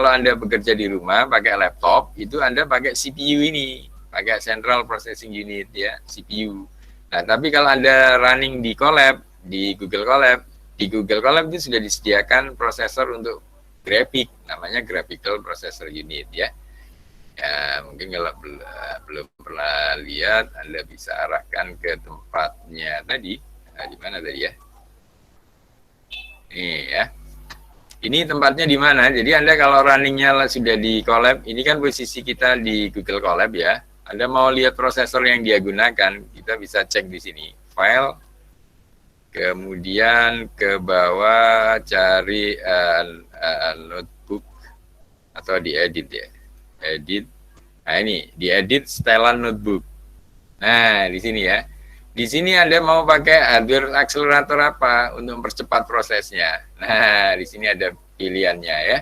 Anda bekerja di rumah pakai laptop, itu Anda pakai CPU ini, pakai Central Processing Unit ya, CPU. Nah, tapi kalau Anda running di Colab, di Google Colab itu sudah disediakan prosesor untuk grafik, namanya Graphical Processor Unit ya. Ya, mungkin kalau belum pernah lihat, Anda bisa arahkan ke tempatnya tadi. Di mana tadi ya? Nih ya. Ini tempatnya di mana? Jadi Anda kalau runningnya sudah di Colab, ini kan posisi kita di Google Colab ya. Anda mau lihat prosesor yang dia gunakan, kita bisa cek di sini. File, kemudian ke bawah cari notebook atau di edit ya. Edit. Nah, ini di edit setelan notebook. Nah, di sini ya. Di sini Anda mau pakai hardware accelerator apa untuk mempercepat prosesnya. Nah, di sini ada pilihannya ya.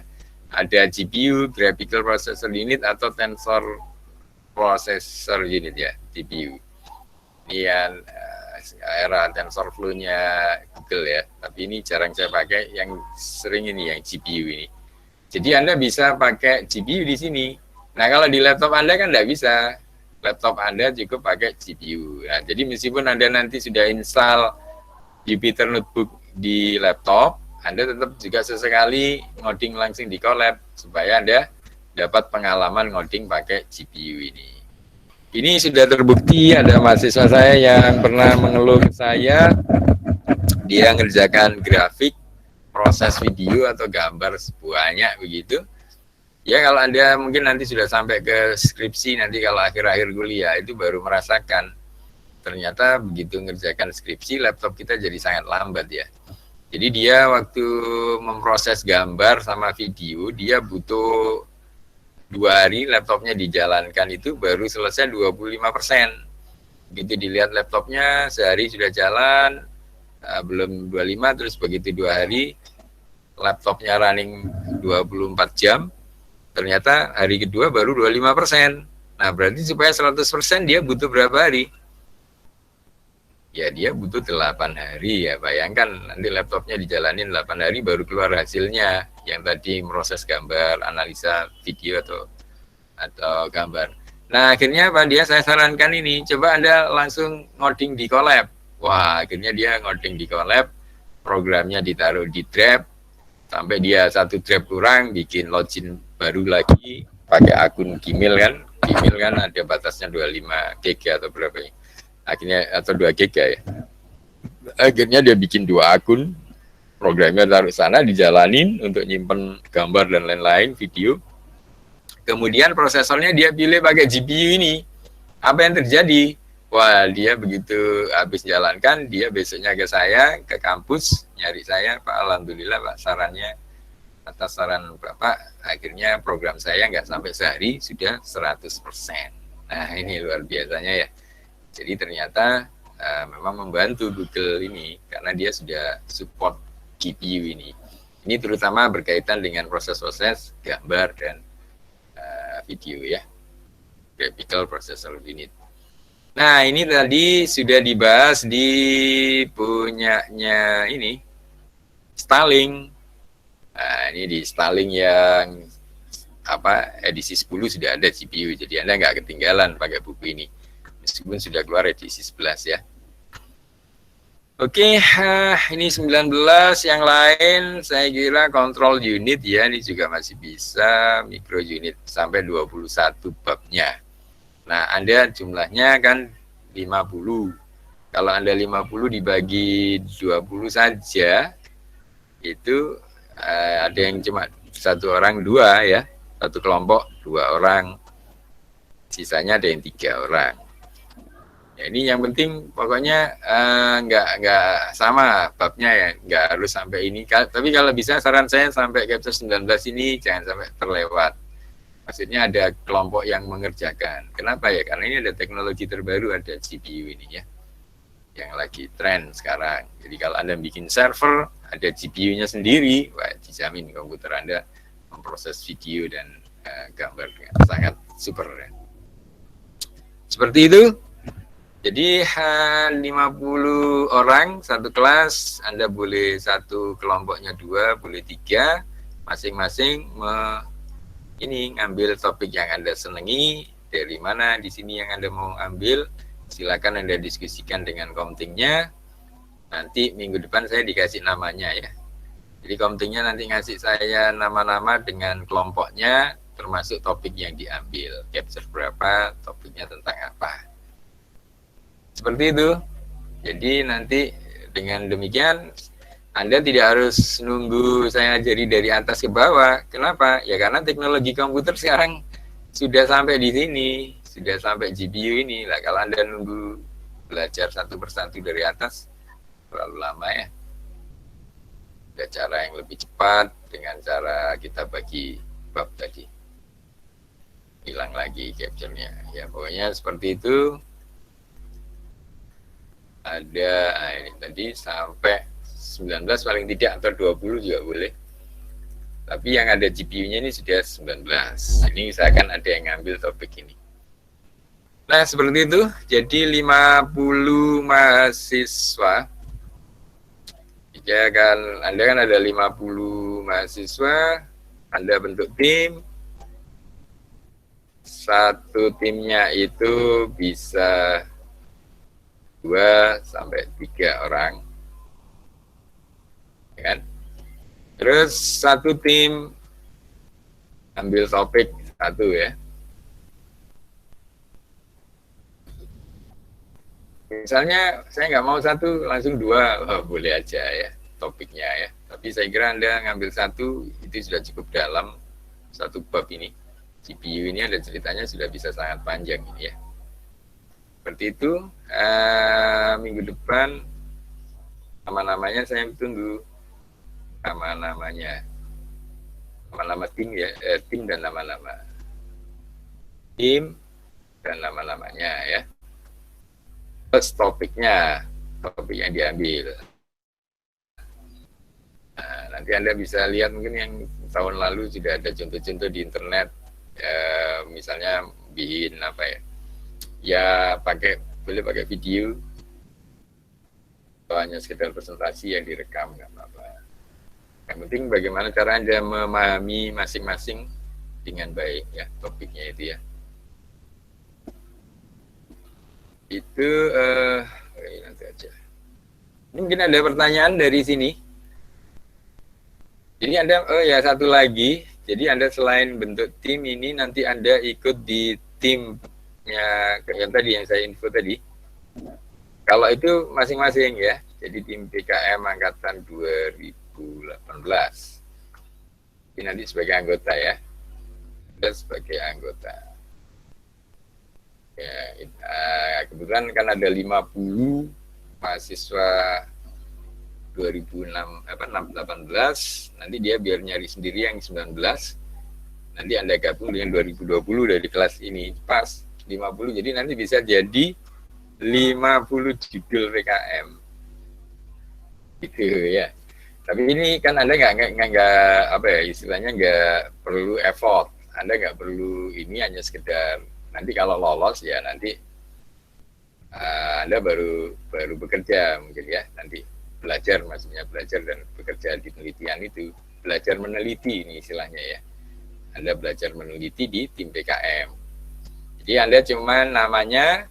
Ada GPU, Graphical Processor Unit atau Tensor Processor Unit ya, GPU. Ini yang era TensorFlow-nya Google ya. Tapi ini jarang saya pakai, yang sering ini yang GPU ini. Jadi Anda bisa pakai GPU di sini. Nah, kalau di laptop Anda kan tidak bisa. Laptop Anda cukup pakai GPU. Nah, jadi meskipun Anda nanti sudah install Jupyter Notebook di laptop, Anda tetap juga sesekali ngoding langsung di Colab supaya Anda dapat pengalaman ngoding pakai GPU ini. Ini sudah terbukti, ada mahasiswa saya yang pernah mengeluh ke saya, dia ngerjakan grafik, proses video atau gambar banyak begitu. Ya, kalau Anda mungkin nanti sudah sampai ke skripsi, nanti kalau akhir-akhir kuliah itu baru merasakan ternyata begitu ngerjakan skripsi laptop kita jadi sangat lambat ya. Jadi dia waktu memproses gambar sama video, dia butuh 2 hari laptopnya dijalankan itu baru selesai 25%. Begitu dilihat laptopnya sehari sudah jalan, belum 25, terus begitu 2 hari laptopnya running 24 jam, ternyata hari kedua baru 25%. Nah berarti supaya 100% dia butuh berapa hari? Ya dia butuh 8 hari ya, bayangkan nanti laptopnya dijalanin 8 hari baru keluar hasilnya yang tadi proses gambar, analisa video atau gambar. Nah akhirnya apa, saya sarankan ini, coba Anda langsung ngoding di Colab. Wah akhirnya dia ngoding di Colab, programnya ditaruh di Drive, sampai dia 1 Drive kurang, bikin login baru lagi, pakai akun Gmail kan ada batasnya 25 GB atau berapa ya. Akhirnya atau 2 GB ya. Akhirnya dia bikin 2 akun, programnya taruh sana, dijalanin untuk nyimpen gambar dan lain-lain, video. Kemudian prosesornya dia pilih pakai GPU ini. Apa yang terjadi? Wah, dia begitu habis jalankan, dia besoknya ke saya, ke kampus, nyari saya, Pak, alhamdulillah Pak, sarannya, atas saran Bapak, akhirnya program saya nggak sampai sehari, sudah 100%. Nah, ini luar biasanya ya. Jadi ternyata memang membantu Google ini karena dia sudah support GPU ini. Ini terutama berkaitan dengan proses-proses gambar dan video ya, graphical processor unit. Nah ini tadi sudah dibahas di punyanya ini Starlink. Nah ini di Starlink yang edisi 10 sudah ada GPU, jadi Anda nggak ketinggalan pakai buku ini. Meskipun sudah keluar edisi 11 ya. Oke, ini 19, yang lain saya kira control unit ya, ini juga masih bisa, micro unit sampai 21 babnya. Nah, Anda jumlahnya kan 50. Kalau Anda 50 dibagi 20 saja, itu ada yang cuma 1 orang 2 ya, 1 kelompok 2 orang, sisanya ada yang 3 orang. Ya, ini yang penting pokoknya nggak sama babnya ya, nggak harus sampai ini. Tapi kalau bisa saran saya sampai Capture 19 ini jangan sampai terlewat. Maksudnya ada kelompok yang mengerjakan. Kenapa ya? Karena ini ada teknologi terbaru, ada GPU ini ya, yang lagi tren sekarang. Jadi kalau Anda bikin server, ada GPU-nya sendiri, wah dijamin komputer Anda memproses video dan gambar sangat super ya. Seperti itu. Jadi 50 orang satu kelas, Anda boleh 1 kelompoknya 2, boleh 3, masing-masing ini ngambil topik yang Anda senangi, dari mana di sini yang Anda mau ambil, silakan Anda diskusikan dengan komtingnya. Nanti minggu depan saya dikasih namanya ya. Jadi komtingnya nanti ngasih saya nama-nama dengan kelompoknya, termasuk topik yang diambil, capture berapa, topiknya tentang apa. Seperti itu. Jadi nanti dengan demikian Anda tidak harus nunggu saya ajari dari atas ke bawah. Kenapa? Ya karena teknologi komputer sekarang sudah sampai di sini, sudah sampai GPU ini. Lah kalau Anda nunggu belajar satu persatu dari atas terlalu lama ya. Ada cara yang lebih cepat dengan cara kita bagi bab tadi. Hilang lagi capture-nya. Ya pokoknya seperti itu. Ada ini tadi sampai 19 paling tidak, atau 20 juga boleh. Tapi yang ada GPU-nya ini sudah 19. Ini usahakan ada yang ngambil topik ini. Nah, seperti itu. Jadi 50 mahasiswa. Jika kan Anda kan ada 50 mahasiswa, Anda bentuk tim. Satu timnya itu bisa 2 sampai 3 orang, ya kan? Terus satu tim ambil topik 1 ya. Misalnya saya nggak mau 1, langsung 2, boleh aja ya topiknya ya. Tapi saya kira Anda ngambil 1 itu sudah cukup dalam satu bab ini. GPU ini ada ceritanya sudah bisa sangat panjang ini ya. Seperti itu, minggu depan nama-namanya saya tunggu. nama-namanya, nama-nama tim ya, tim dan nama-nama tim dan nama-namanya ya. Terus topik yang diambil. Nah, nanti Anda bisa lihat mungkin yang tahun lalu sudah ada contoh-contoh di internet, misalnya bikin apa ya, ya boleh pakai video, atau hanya sekedar presentasi yang direkam nggak apa-apa. Yang penting bagaimana cara Anda memahami masing-masing dengan baik ya topiknya itu ya. Itu nanti aja. Ini mungkin ada pertanyaan dari sini. Jadi Anda, satu lagi. Jadi Anda selain bentuk tim ini nanti Anda ikut di timnya yang tadi yang saya info tadi. Kalau itu masing-masing ya. Jadi tim PKM angkatan 2018. Ini nanti sebagai anggota ya. Dan sebagai anggota. Ya, kebetulan kan ada 50 mahasiswa 2018, nanti dia biar nyari sendiri yang 19, nanti Anda gabung dengan 2020 dari kelas ini, pas 50, jadi nanti bisa jadi 50 judul PKM gitu ya. Tapi ini kan Anda nggak apa ya, istilahnya nggak perlu effort, Anda nggak perlu ini, hanya sekedar nanti kalau lolos ya nanti Anda baru bekerja mungkin ya, nanti belajar, maksudnya belajar dan bekerja di penelitian itu, belajar meneliti ini istilahnya ya. Anda belajar meneliti di tim PKM. Jadi Anda cuma namanya,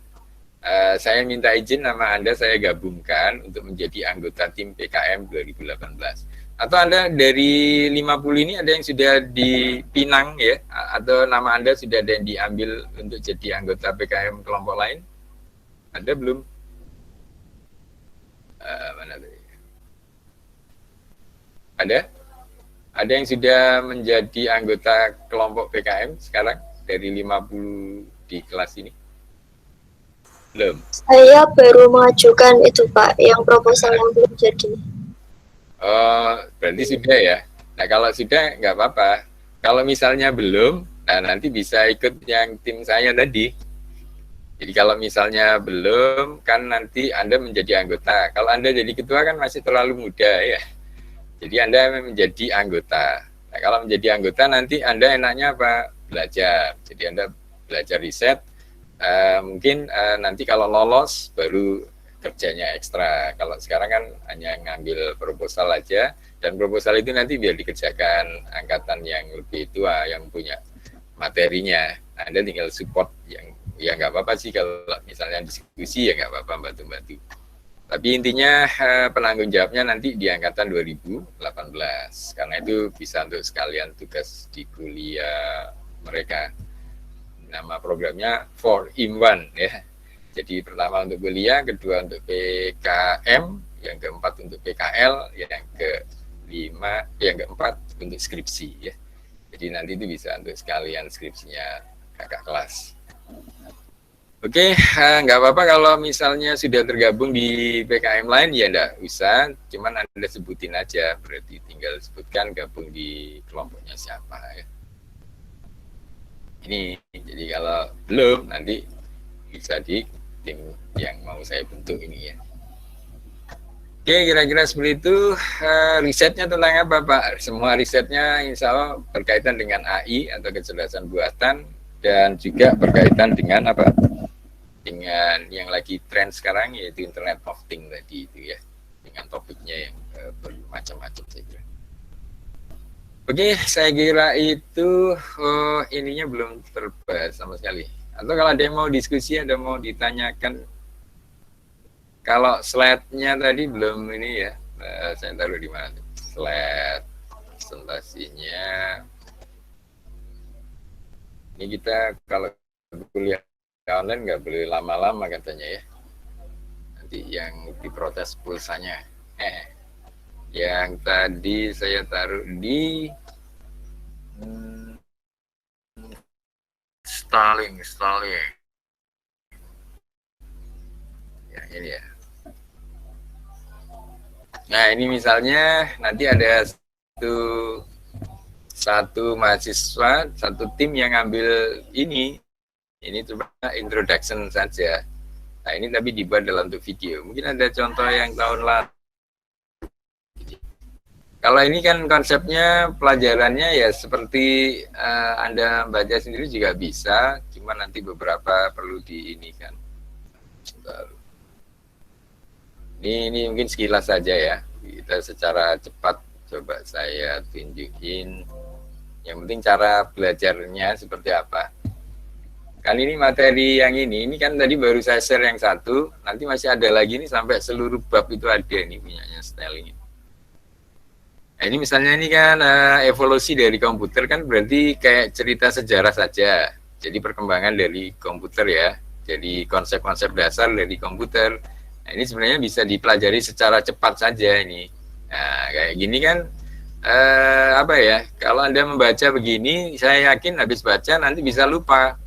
saya minta izin nama Anda saya gabungkan untuk menjadi anggota tim PKM 2018. Atau Anda dari 50 ini ada yang sudah dipinang ya, atau nama Anda sudah ada yang diambil untuk jadi anggota PKM kelompok lain? Ada belum? Mana tadi? Ada yang sudah menjadi anggota kelompok PKM sekarang dari 50 di kelas ini? Belum?
Saya baru mengajukan itu Pak, yang proposal yang belum jadi.
Oh, berarti sudah ya. Nah kalau sudah nggak apa-apa. Kalau misalnya belum, nah nanti bisa ikut yang tim saya tadi. Jadi kalau misalnya belum, kan nanti Anda menjadi anggota. Kalau Anda jadi ketua kan masih terlalu muda ya. Jadi Anda menjadi anggota. Nah, kalau menjadi anggota nanti Anda enaknya apa? Belajar. Jadi Anda belajar riset. Mungkin nanti kalau lolos baru kerjanya ekstra. Kalau sekarang kan hanya ngambil proposal aja. Dan proposal itu nanti biar dikerjakan angkatan yang lebih tua, yang punya materinya. Nah, Anda tinggal support yang ya nggak apa-apa sih kalau misalnya diskusi ya nggak apa-apa, bantu-bantu. Tapi intinya penanggung jawabnya nanti di angkatan 2018, karena itu bisa untuk sekalian tugas di kuliah mereka. Nama programnya 4-in-1 ya. Jadi pertama untuk kuliah, kedua untuk PKM, yang keempat untuk PKL, yang keempat untuk skripsi ya. Jadi nanti itu bisa untuk sekalian skripsinya kakak kelas. Oke, nggak apa-apa kalau misalnya sudah tergabung di PKM lain, ya nggak usah, cuman Anda sebutin aja, berarti tinggal sebutkan gabung di kelompoknya siapa ya. Ini, jadi kalau belum, nanti bisa di tim yang mau saya bentuk ini ya. Oke, kira-kira seperti itu. Risetnya tentang apa Pak? Semua risetnya insya Allah berkaitan dengan AI atau kecerdasan buatan, dan juga berkaitan dengan apa? Dengan yang lagi tren sekarang, yaitu Internet of Things tadi itu ya, dengan topiknya yang bermacam-macam saya kira. Oke, saya kira itu ininya belum terbahas sama sekali. Atau kalau ada yang mau diskusi, ada mau ditanyakan, kalau slide-nya tadi belum ini ya, saya taruh di mana? Slide presentasinya. Ini kita kalau kuliah online nggak boleh lama-lama katanya ya. Nanti yang diprotes pulsanya. Yang tadi saya taruh di Starlink. Ya ini ya. Nah ini misalnya nanti ada satu mahasiswa, satu tim yang ngambil ini cuma introduction saja. Nah ini tapi dibuat dalam bentuk video. Mungkin ada contoh yang tahun lalu. Kalau ini kan konsepnya pelajarannya ya seperti Anda baca sendiri juga bisa, cuma nanti beberapa perlu diinikan. Ini mungkin sekilas saja ya. Kita secara cepat coba saya tunjukin. Yang penting cara belajarnya seperti apa. Kali ini materi yang ini kan tadi baru saya share yang satu, nanti masih ada lagi nih sampai seluruh bab itu ada nih punyanya styling ini. Nah, ini misalnya ini kan evolusi dari komputer kan berarti kayak cerita sejarah saja. Jadi perkembangan dari komputer ya. Jadi konsep-konsep dasar dari komputer. Nah, ini sebenarnya bisa dipelajari secara cepat saja ini. Nah, kayak gini kan apa ya? Kalau Anda membaca begini, saya yakin habis baca nanti bisa lupa.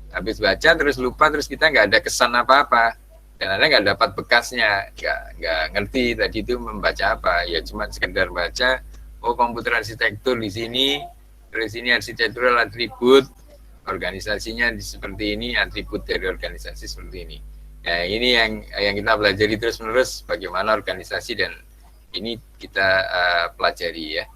Habis baca terus lupa, terus kita nggak ada kesan apa-apa. Dan Anda nggak dapat bekasnya, nggak ngerti tadi itu membaca apa. Ya cuma sekedar baca, oh komputer arsitektur di sini, terus ini arsitektural atribut, organisasinya seperti ini, atribut dari organisasi seperti ini. Nah ini yang kita pelajari terus-menerus, bagaimana organisasi dan ini kita pelajari ya.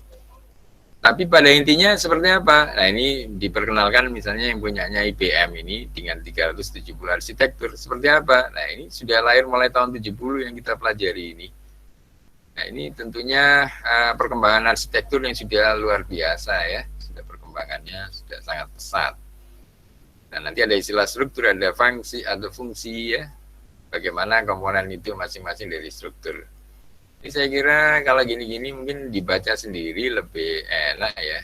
Tapi pada intinya seperti apa? Nah ini diperkenalkan misalnya yang punyanya IBM ini dengan 370 arsitektur. Seperti apa? Nah ini sudah lahir mulai tahun 70 yang kita pelajari ini. Nah ini tentunya perkembangan arsitektur yang sudah luar biasa ya. Sudah perkembangannya sudah sangat pesat. Nah nanti ada istilah struktur, ada fungsi ya. Bagaimana komponen itu masing-masing dari struktur. Ini saya kira kalau gini-gini mungkin dibaca sendiri lebih enak ya.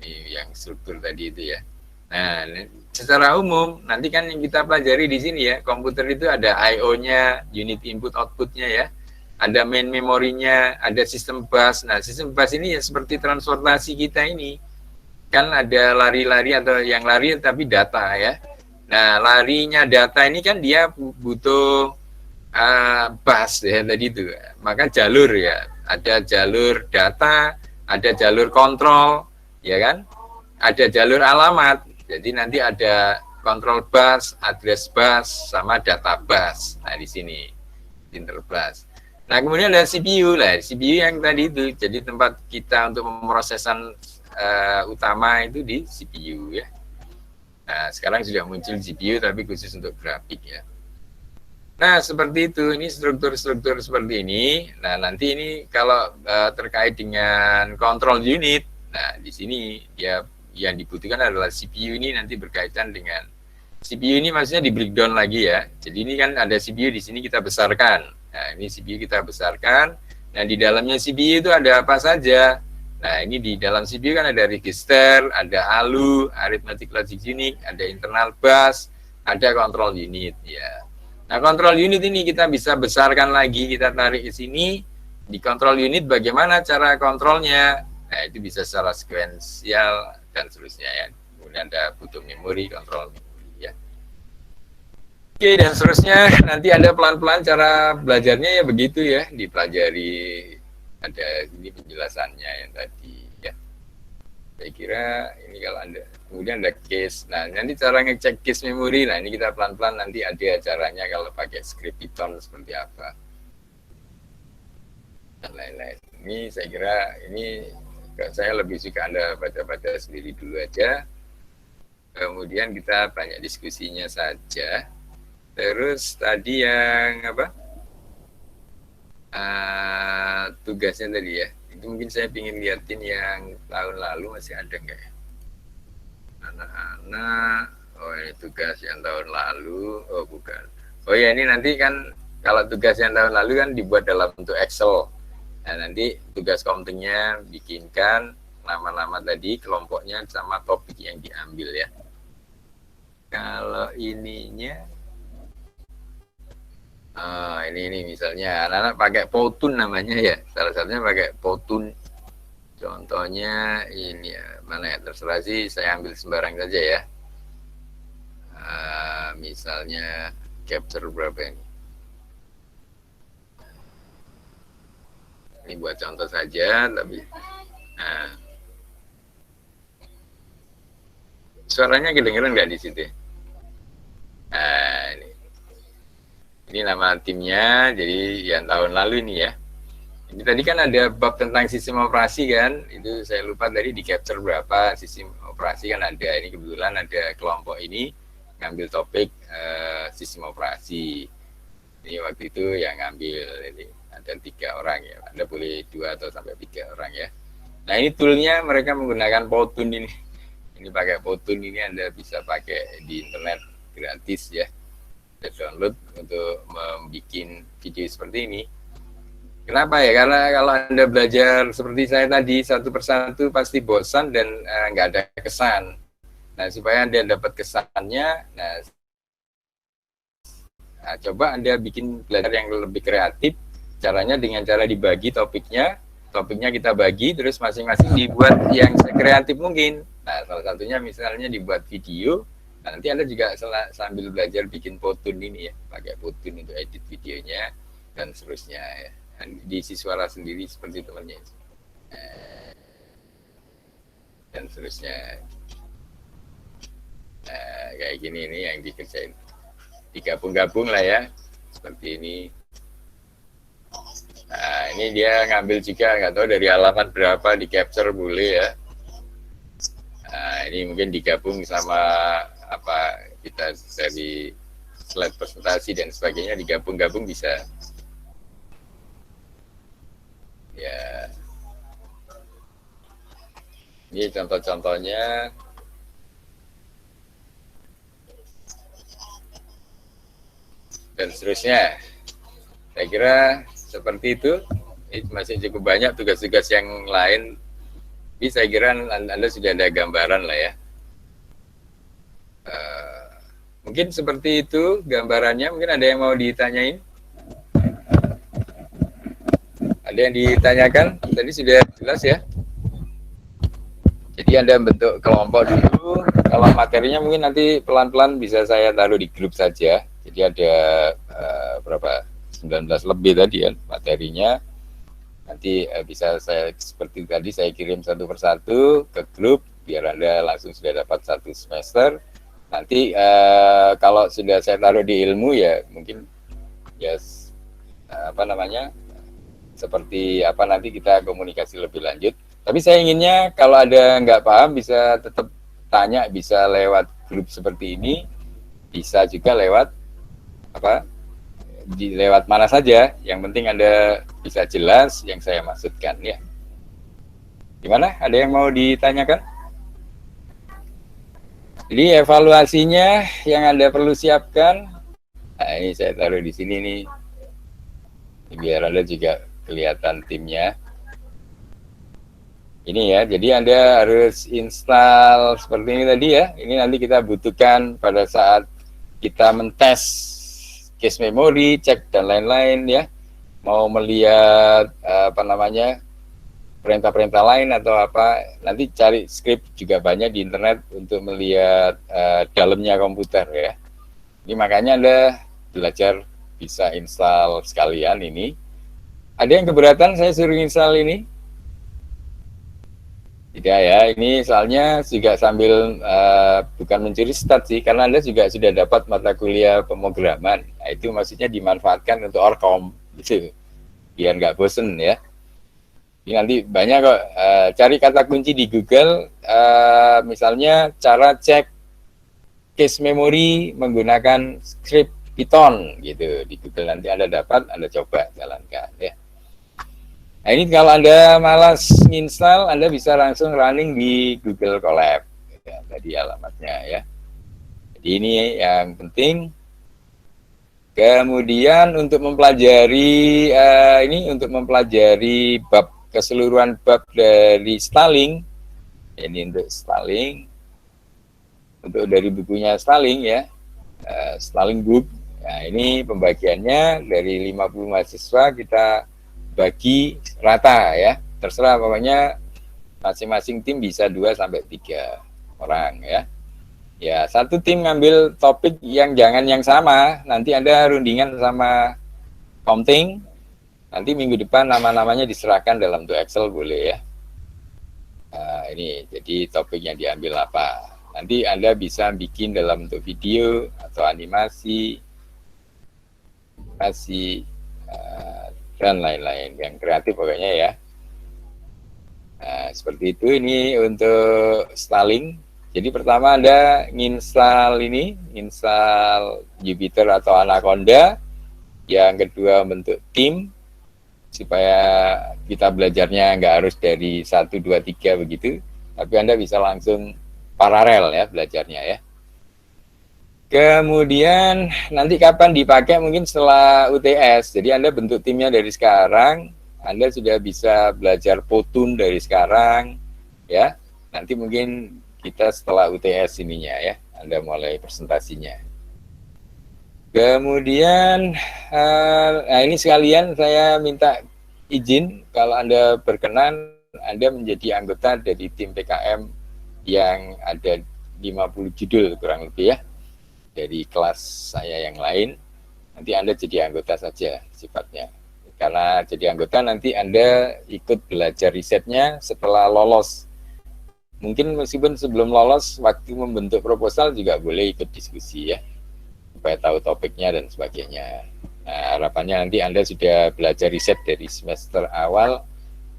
Ini yang struktur tadi itu ya. Nah, secara umum nanti kan yang kita pelajari di sini ya, komputer itu ada I/O-nya, unit input output-nya ya. Ada main memorinya, ada sistem bus. Nah, sistem bus ini ya seperti transportasi kita ini. Kan ada lari-lari atau yang lari tapi data ya. Nah, larinya data ini kan dia butuh bus ya tadi itu, maka jalur ya, ada jalur data, ada jalur kontrol, ya kan, ada jalur alamat. Jadi nanti ada kontrol bus, address bus, sama data bus. Nah di sini interbus. Nah kemudian ada CPU lah, CPU yang tadi itu, jadi tempat kita untuk pemrosesan utama itu di CPU ya. Nah sekarang sudah muncul GPU tapi khusus untuk grafik ya. Nah, seperti itu. Ini struktur-struktur seperti ini. Nah, nanti ini kalau terkait dengan control unit, nah di sini dia yang dibutuhkan adalah CPU ini nanti berkaitan dengan CPU ini maksudnya di breakdown lagi ya. Jadi ini kan ada CPU di sini kita besarkan. Nah, ini CPU kita besarkan. Nah, di dalamnya CPU itu ada apa saja? Nah, ini di dalam CPU kan ada register, ada ALU, arithmetic logic unit, ada internal bus, ada control unit ya. Nah, kontrol unit ini kita bisa besarkan lagi, kita tarik ke sini. Di kontrol unit bagaimana cara kontrolnya? Nah, itu bisa secara sekuensial dan seterusnya ya. Kemudian ada butuh memori, kontrol memori ya. Oke, dan seterusnya nanti ada pelan-pelan cara belajarnya ya begitu ya, dipelajari. Ada ini penjelasannya yang tadi ya. Saya kira ini kalau Anda kemudian ada case. Nah, nanti cara ngecek case memori. Nah, ini kita pelan-pelan nanti ada caranya kalau pakai script Python seperti apa. Dan lain-lain. Ini saya kira ini saya lebih suka Anda baca-baca sendiri dulu aja. Kemudian kita banyak diskusinya saja. Terus tadi yang apa? Tugasnya tadi ya. Itu mungkin saya ingin liatin yang tahun lalu masih ada nggak ya? Anak-anak, oh ini tugas yang tahun lalu, oh bukan. Oh ya ini nanti kan kalau tugas yang tahun lalu kan dibuat dalam bentuk Excel. Nah nanti tugas komtingnya bikinkan nama-nama tadi, kelompoknya sama topik yang diambil ya. Kalau ininya, ini misalnya anak-anak pakai Powtoon namanya ya, salah satunya pakai Powtoon. Contohnya ini ya, mana ya, terserah sih saya ambil sembarang saja ya. Misalnya capture berapa ini? Ini buat contoh saja, tapi Nah, suaranya kedengeran nggak di situ? Nah, ini nama timnya, jadi yang tahun lalu ini ya. Ini tadi kan ada bab tentang sistem operasi kan, itu saya lupa tadi di capture berapa sistem operasi kan ada. Ini kebetulan ada kelompok ini ngambil topik sistem operasi. Ini waktu itu yang ngambil, ini ada 3 orang ya, Anda boleh 2 atau sampai 3 orang ya. Nah ini toolnya mereka menggunakan Powtoon ini. Ini pakai Powtoon ini Anda bisa pakai di internet gratis ya. Anda download untuk membuat video seperti ini. Kenapa ya? Karena kalau Anda belajar seperti saya tadi satu persatu pasti bosan dan nggak ada kesan. Nah supaya Anda dapat kesannya, nah, coba Anda bikin belajar yang lebih kreatif. Caranya dengan cara dibagi topiknya kita bagi, terus masing-masing dibuat yang sekreatif mungkin. Nah salah satunya misalnya dibuat video. Nah, nanti Anda juga sambil belajar bikin Powtoon ini ya, pakai Powtoon untuk edit videonya dan seterusnya ya. Diisi suara sendiri seperti temannya dan seterusnya. Nah, kayak gini ini yang dikerjain, digabung-gabung lah ya seperti ini. Nah ini dia ngambil juga nggak tahu dari halaman berapa, di capture boleh ya. Nah ini mungkin digabung sama apa kita dari slide presentasi dan sebagainya, digabung-gabung bisa ya. Ini contoh-contohnya. Dan seterusnya. Saya kira seperti itu. Ini masih cukup banyak tugas-tugas yang lain. Tapi saya kira Anda sudah ada gambaran lah ya. Mungkin seperti itu gambarannya. Mungkin ada yang mau ditanyain? Ada yang ditanyakan? Tadi sudah jelas ya. Jadi Anda bentuk kelompok dulu. Kalau materinya mungkin nanti pelan-pelan bisa saya taruh di grup saja. Jadi ada berapa? 19 lebih tadi ya materinya. Nanti bisa saya seperti tadi saya kirim satu persatu ke grup biar Anda langsung sudah dapat 1 semester. Nanti kalau sudah saya taruh di ilmu ya mungkin ya apa namanya, seperti apa nanti kita komunikasi lebih lanjut. Tapi saya inginnya kalau ada nggak paham bisa tetap tanya, bisa lewat grup seperti ini, bisa juga lewat apa, lewat mana saja. Yang penting Anda bisa jelas yang saya maksudkan ya. Gimana? Ada yang mau ditanyakan? Jadi evaluasinya yang Anda perlu siapkan. Nah, ini saya taruh di sini nih. Biar Anda juga kelihatan timnya. Ini ya, jadi Anda harus install seperti ini tadi ya. Ini nanti kita butuhkan pada saat kita mentes cache memory, cek dan lain-lain ya. Mau melihat apa namanya, perintah-perintah lain atau apa, nanti cari script juga banyak di internet untuk melihat dalamnya komputer ya. Ini makanya Anda belajar bisa install sekalian ini. Ada yang keberatan saya suruh install ini? Tidak ya, ini soalnya juga sambil bukan mencuri stat sih, karena Anda juga sudah dapat mata kuliah pemrograman. Nah, itu maksudnya dimanfaatkan untuk Orkom gitu, biar nggak bosen ya. Ini nanti banyak kok, cari kata kunci di Google, misalnya cara cek cache memory menggunakan script Python gitu, di Google nanti Anda dapat, Anda coba jalankan ya. Nah ini kalau Anda malas install, Anda bisa langsung running di Google Colab ya, tadi alamatnya ya. Jadi ini yang penting. Kemudian untuk mempelajari untuk mempelajari bab keseluruhan bab dari Stalling, ini untuk Stalling, untuk dari bukunya Stalling ya, Stalling Book. Nah ini pembagiannya dari 50 mahasiswa kita bagi rata ya, terserah pokoknya masing-masing tim bisa 2 sampai 3 orang ya. Ya, satu tim ngambil topik yang jangan yang sama, nanti Anda rundingan sama Komting, nanti minggu depan nama-namanya diserahkan dalam tuh Excel boleh ya. ini, jadi topik yang diambil apa. Nanti Anda bisa bikin dalam bentuk video atau animasi, dan lain-lain yang kreatif pokoknya ya. Nah, seperti itu. Ini untuk styling. Jadi pertama Anda nginstal Jupyter atau Anaconda. Yang kedua bentuk tim, supaya kita belajarnya nggak harus dari 1, 2, 3 begitu, tapi Anda bisa langsung paralel ya belajarnya ya. Kemudian nanti kapan dipakai, mungkin setelah UTS. Jadi Anda bentuk timnya dari sekarang, Anda sudah bisa belajar Powtoon dari sekarang ya. Nanti mungkin kita setelah UTS ininya ya, Anda mulai presentasinya. Kemudian nah ini sekalian saya minta izin kalau Anda berkenan, Anda menjadi anggota dari tim PKM yang ada 50 judul kurang lebih ya, dari kelas saya yang lain. Nanti Anda jadi anggota saja sifatnya. Karena jadi anggota nanti Anda ikut belajar risetnya setelah lolos. Mungkin meskipun sebelum lolos, waktu membentuk proposal juga boleh ikut diskusi ya, supaya tahu topiknya dan sebagainya. Nah, harapannya nanti Anda sudah belajar riset dari semester awal.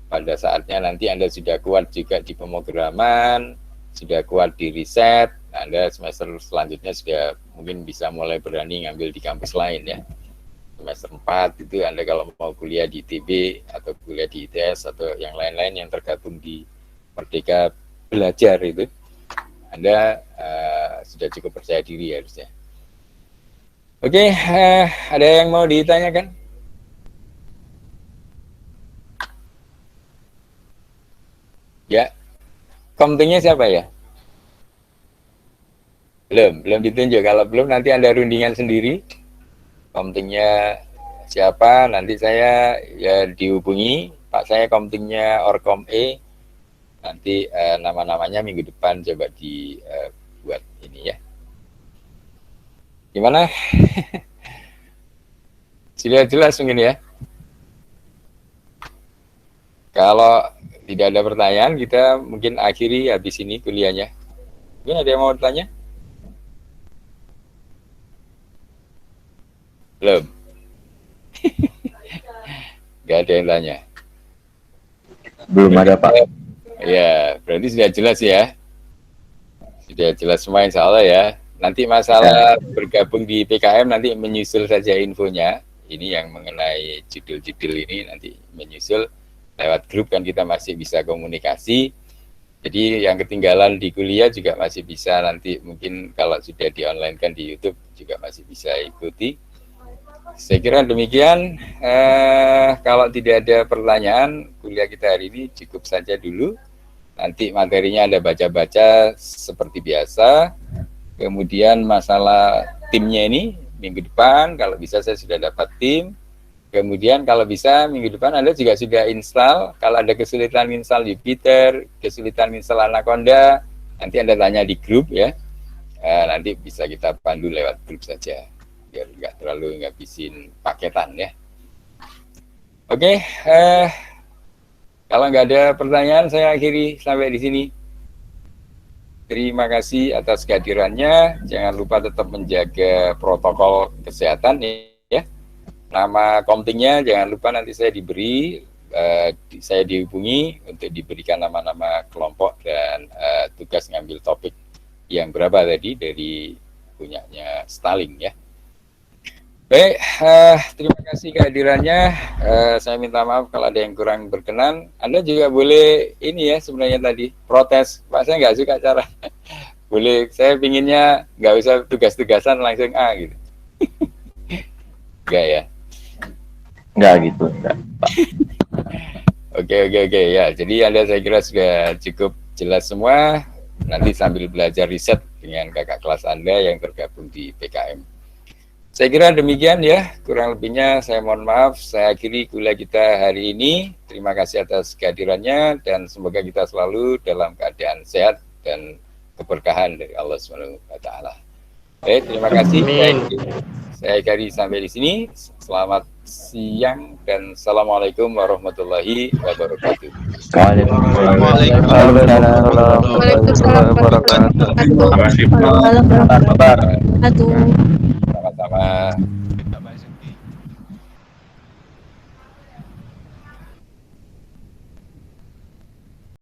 Pada saatnya nanti Anda sudah kuat juga di pemrograman, sudah kuat di riset. Anda semester selanjutnya sudah mungkin bisa mulai berani ngambil di kampus lain ya. Semester 4 itu Anda kalau mau kuliah di ITB atau kuliah di ITS atau yang lain-lain yang tergabung di Merdeka Belajar itu, Anda sudah cukup percaya diri harusnya. Oke, ada yang mau ditanyakan? Ya, komtingnya siapa ya? Belum ditunjuk. Kalau belum nanti Anda rundingan sendiri. Komtingnya siapa? Nanti saya ya dihubungi. Pak saya komtingnya Orkom E. Nanti nama-namanya minggu depan coba dibuat ini ya. Gimana? Sudah jelas mungkin ya. Kalau tidak ada pertanyaan, kita mungkin akhiri habis ini kuliahnya. Mungkin ada yang mau bertanya? Belum? Gak ada yang tanya?
Belum ada, Pak.
Ya, berarti sudah jelas ya. Sudah jelas semua insya Allah ya. Nanti masalah bergabung di PKM nanti menyusul saja infonya. Ini yang mengenai judul-judul ini nanti menyusul lewat grup, kan kita masih bisa komunikasi. Jadi yang ketinggalan di kuliah juga masih bisa nanti, mungkin kalau sudah di online kan di YouTube juga masih bisa ikuti. Saya kira demikian. Kalau tidak ada pertanyaan, kuliah kita hari ini cukup saja dulu. Nanti materinya Anda baca-baca seperti biasa. Kemudian masalah timnya ini minggu depan, kalau bisa saya sudah dapat tim. Kemudian kalau bisa minggu depan Anda juga sudah install. Kalau ada kesulitan install Jupyter, kesulitan install Anaconda, nanti Anda tanya di grup ya. Nanti bisa kita pandu lewat grup saja, biar nggak terlalu ngabisin paketan ya. Oke, kalau nggak ada pertanyaan, saya akhiri sampai di sini. Terima kasih atas kehadirannya. Jangan lupa tetap menjaga protokol kesehatan ya. Nama komtingnya jangan lupa nanti saya diberi, saya dihubungi untuk diberikan nama-nama kelompok dan tugas ngambil topik yang berapa tadi dari punyanya Stalling ya. Baik, terima kasih kehadirannya. Saya minta maaf kalau ada yang kurang berkenan. Anda juga boleh ini ya, sebenarnya tadi protes, Pak saya nggak suka cara. Boleh, saya pinginnya nggak usah tugas-tugasan langsung A gitu. Enggak ya?
Enggak gitu, enggak, Pak.
Oke ya. Jadi Anda saya kira sudah cukup jelas semua. Nanti sambil belajar riset dengan kakak kelas Anda yang tergabung di PKM. Saya kira demikian ya, kurang lebihnya saya mohon maaf. Saya akhiri kuliah kita hari ini. Terima kasih atas kehadirannya dan semoga kita selalu dalam keadaan sehat dan keberkahan dari Allah SWT. Baik, terima kasih. Saya akhiri sampai di sini. Selamat siang dan assalamualaikum warahmatullahi wabarakatuh.
Waalaikumsalam warahmatullahi wabarakatuh.
Sama-sama.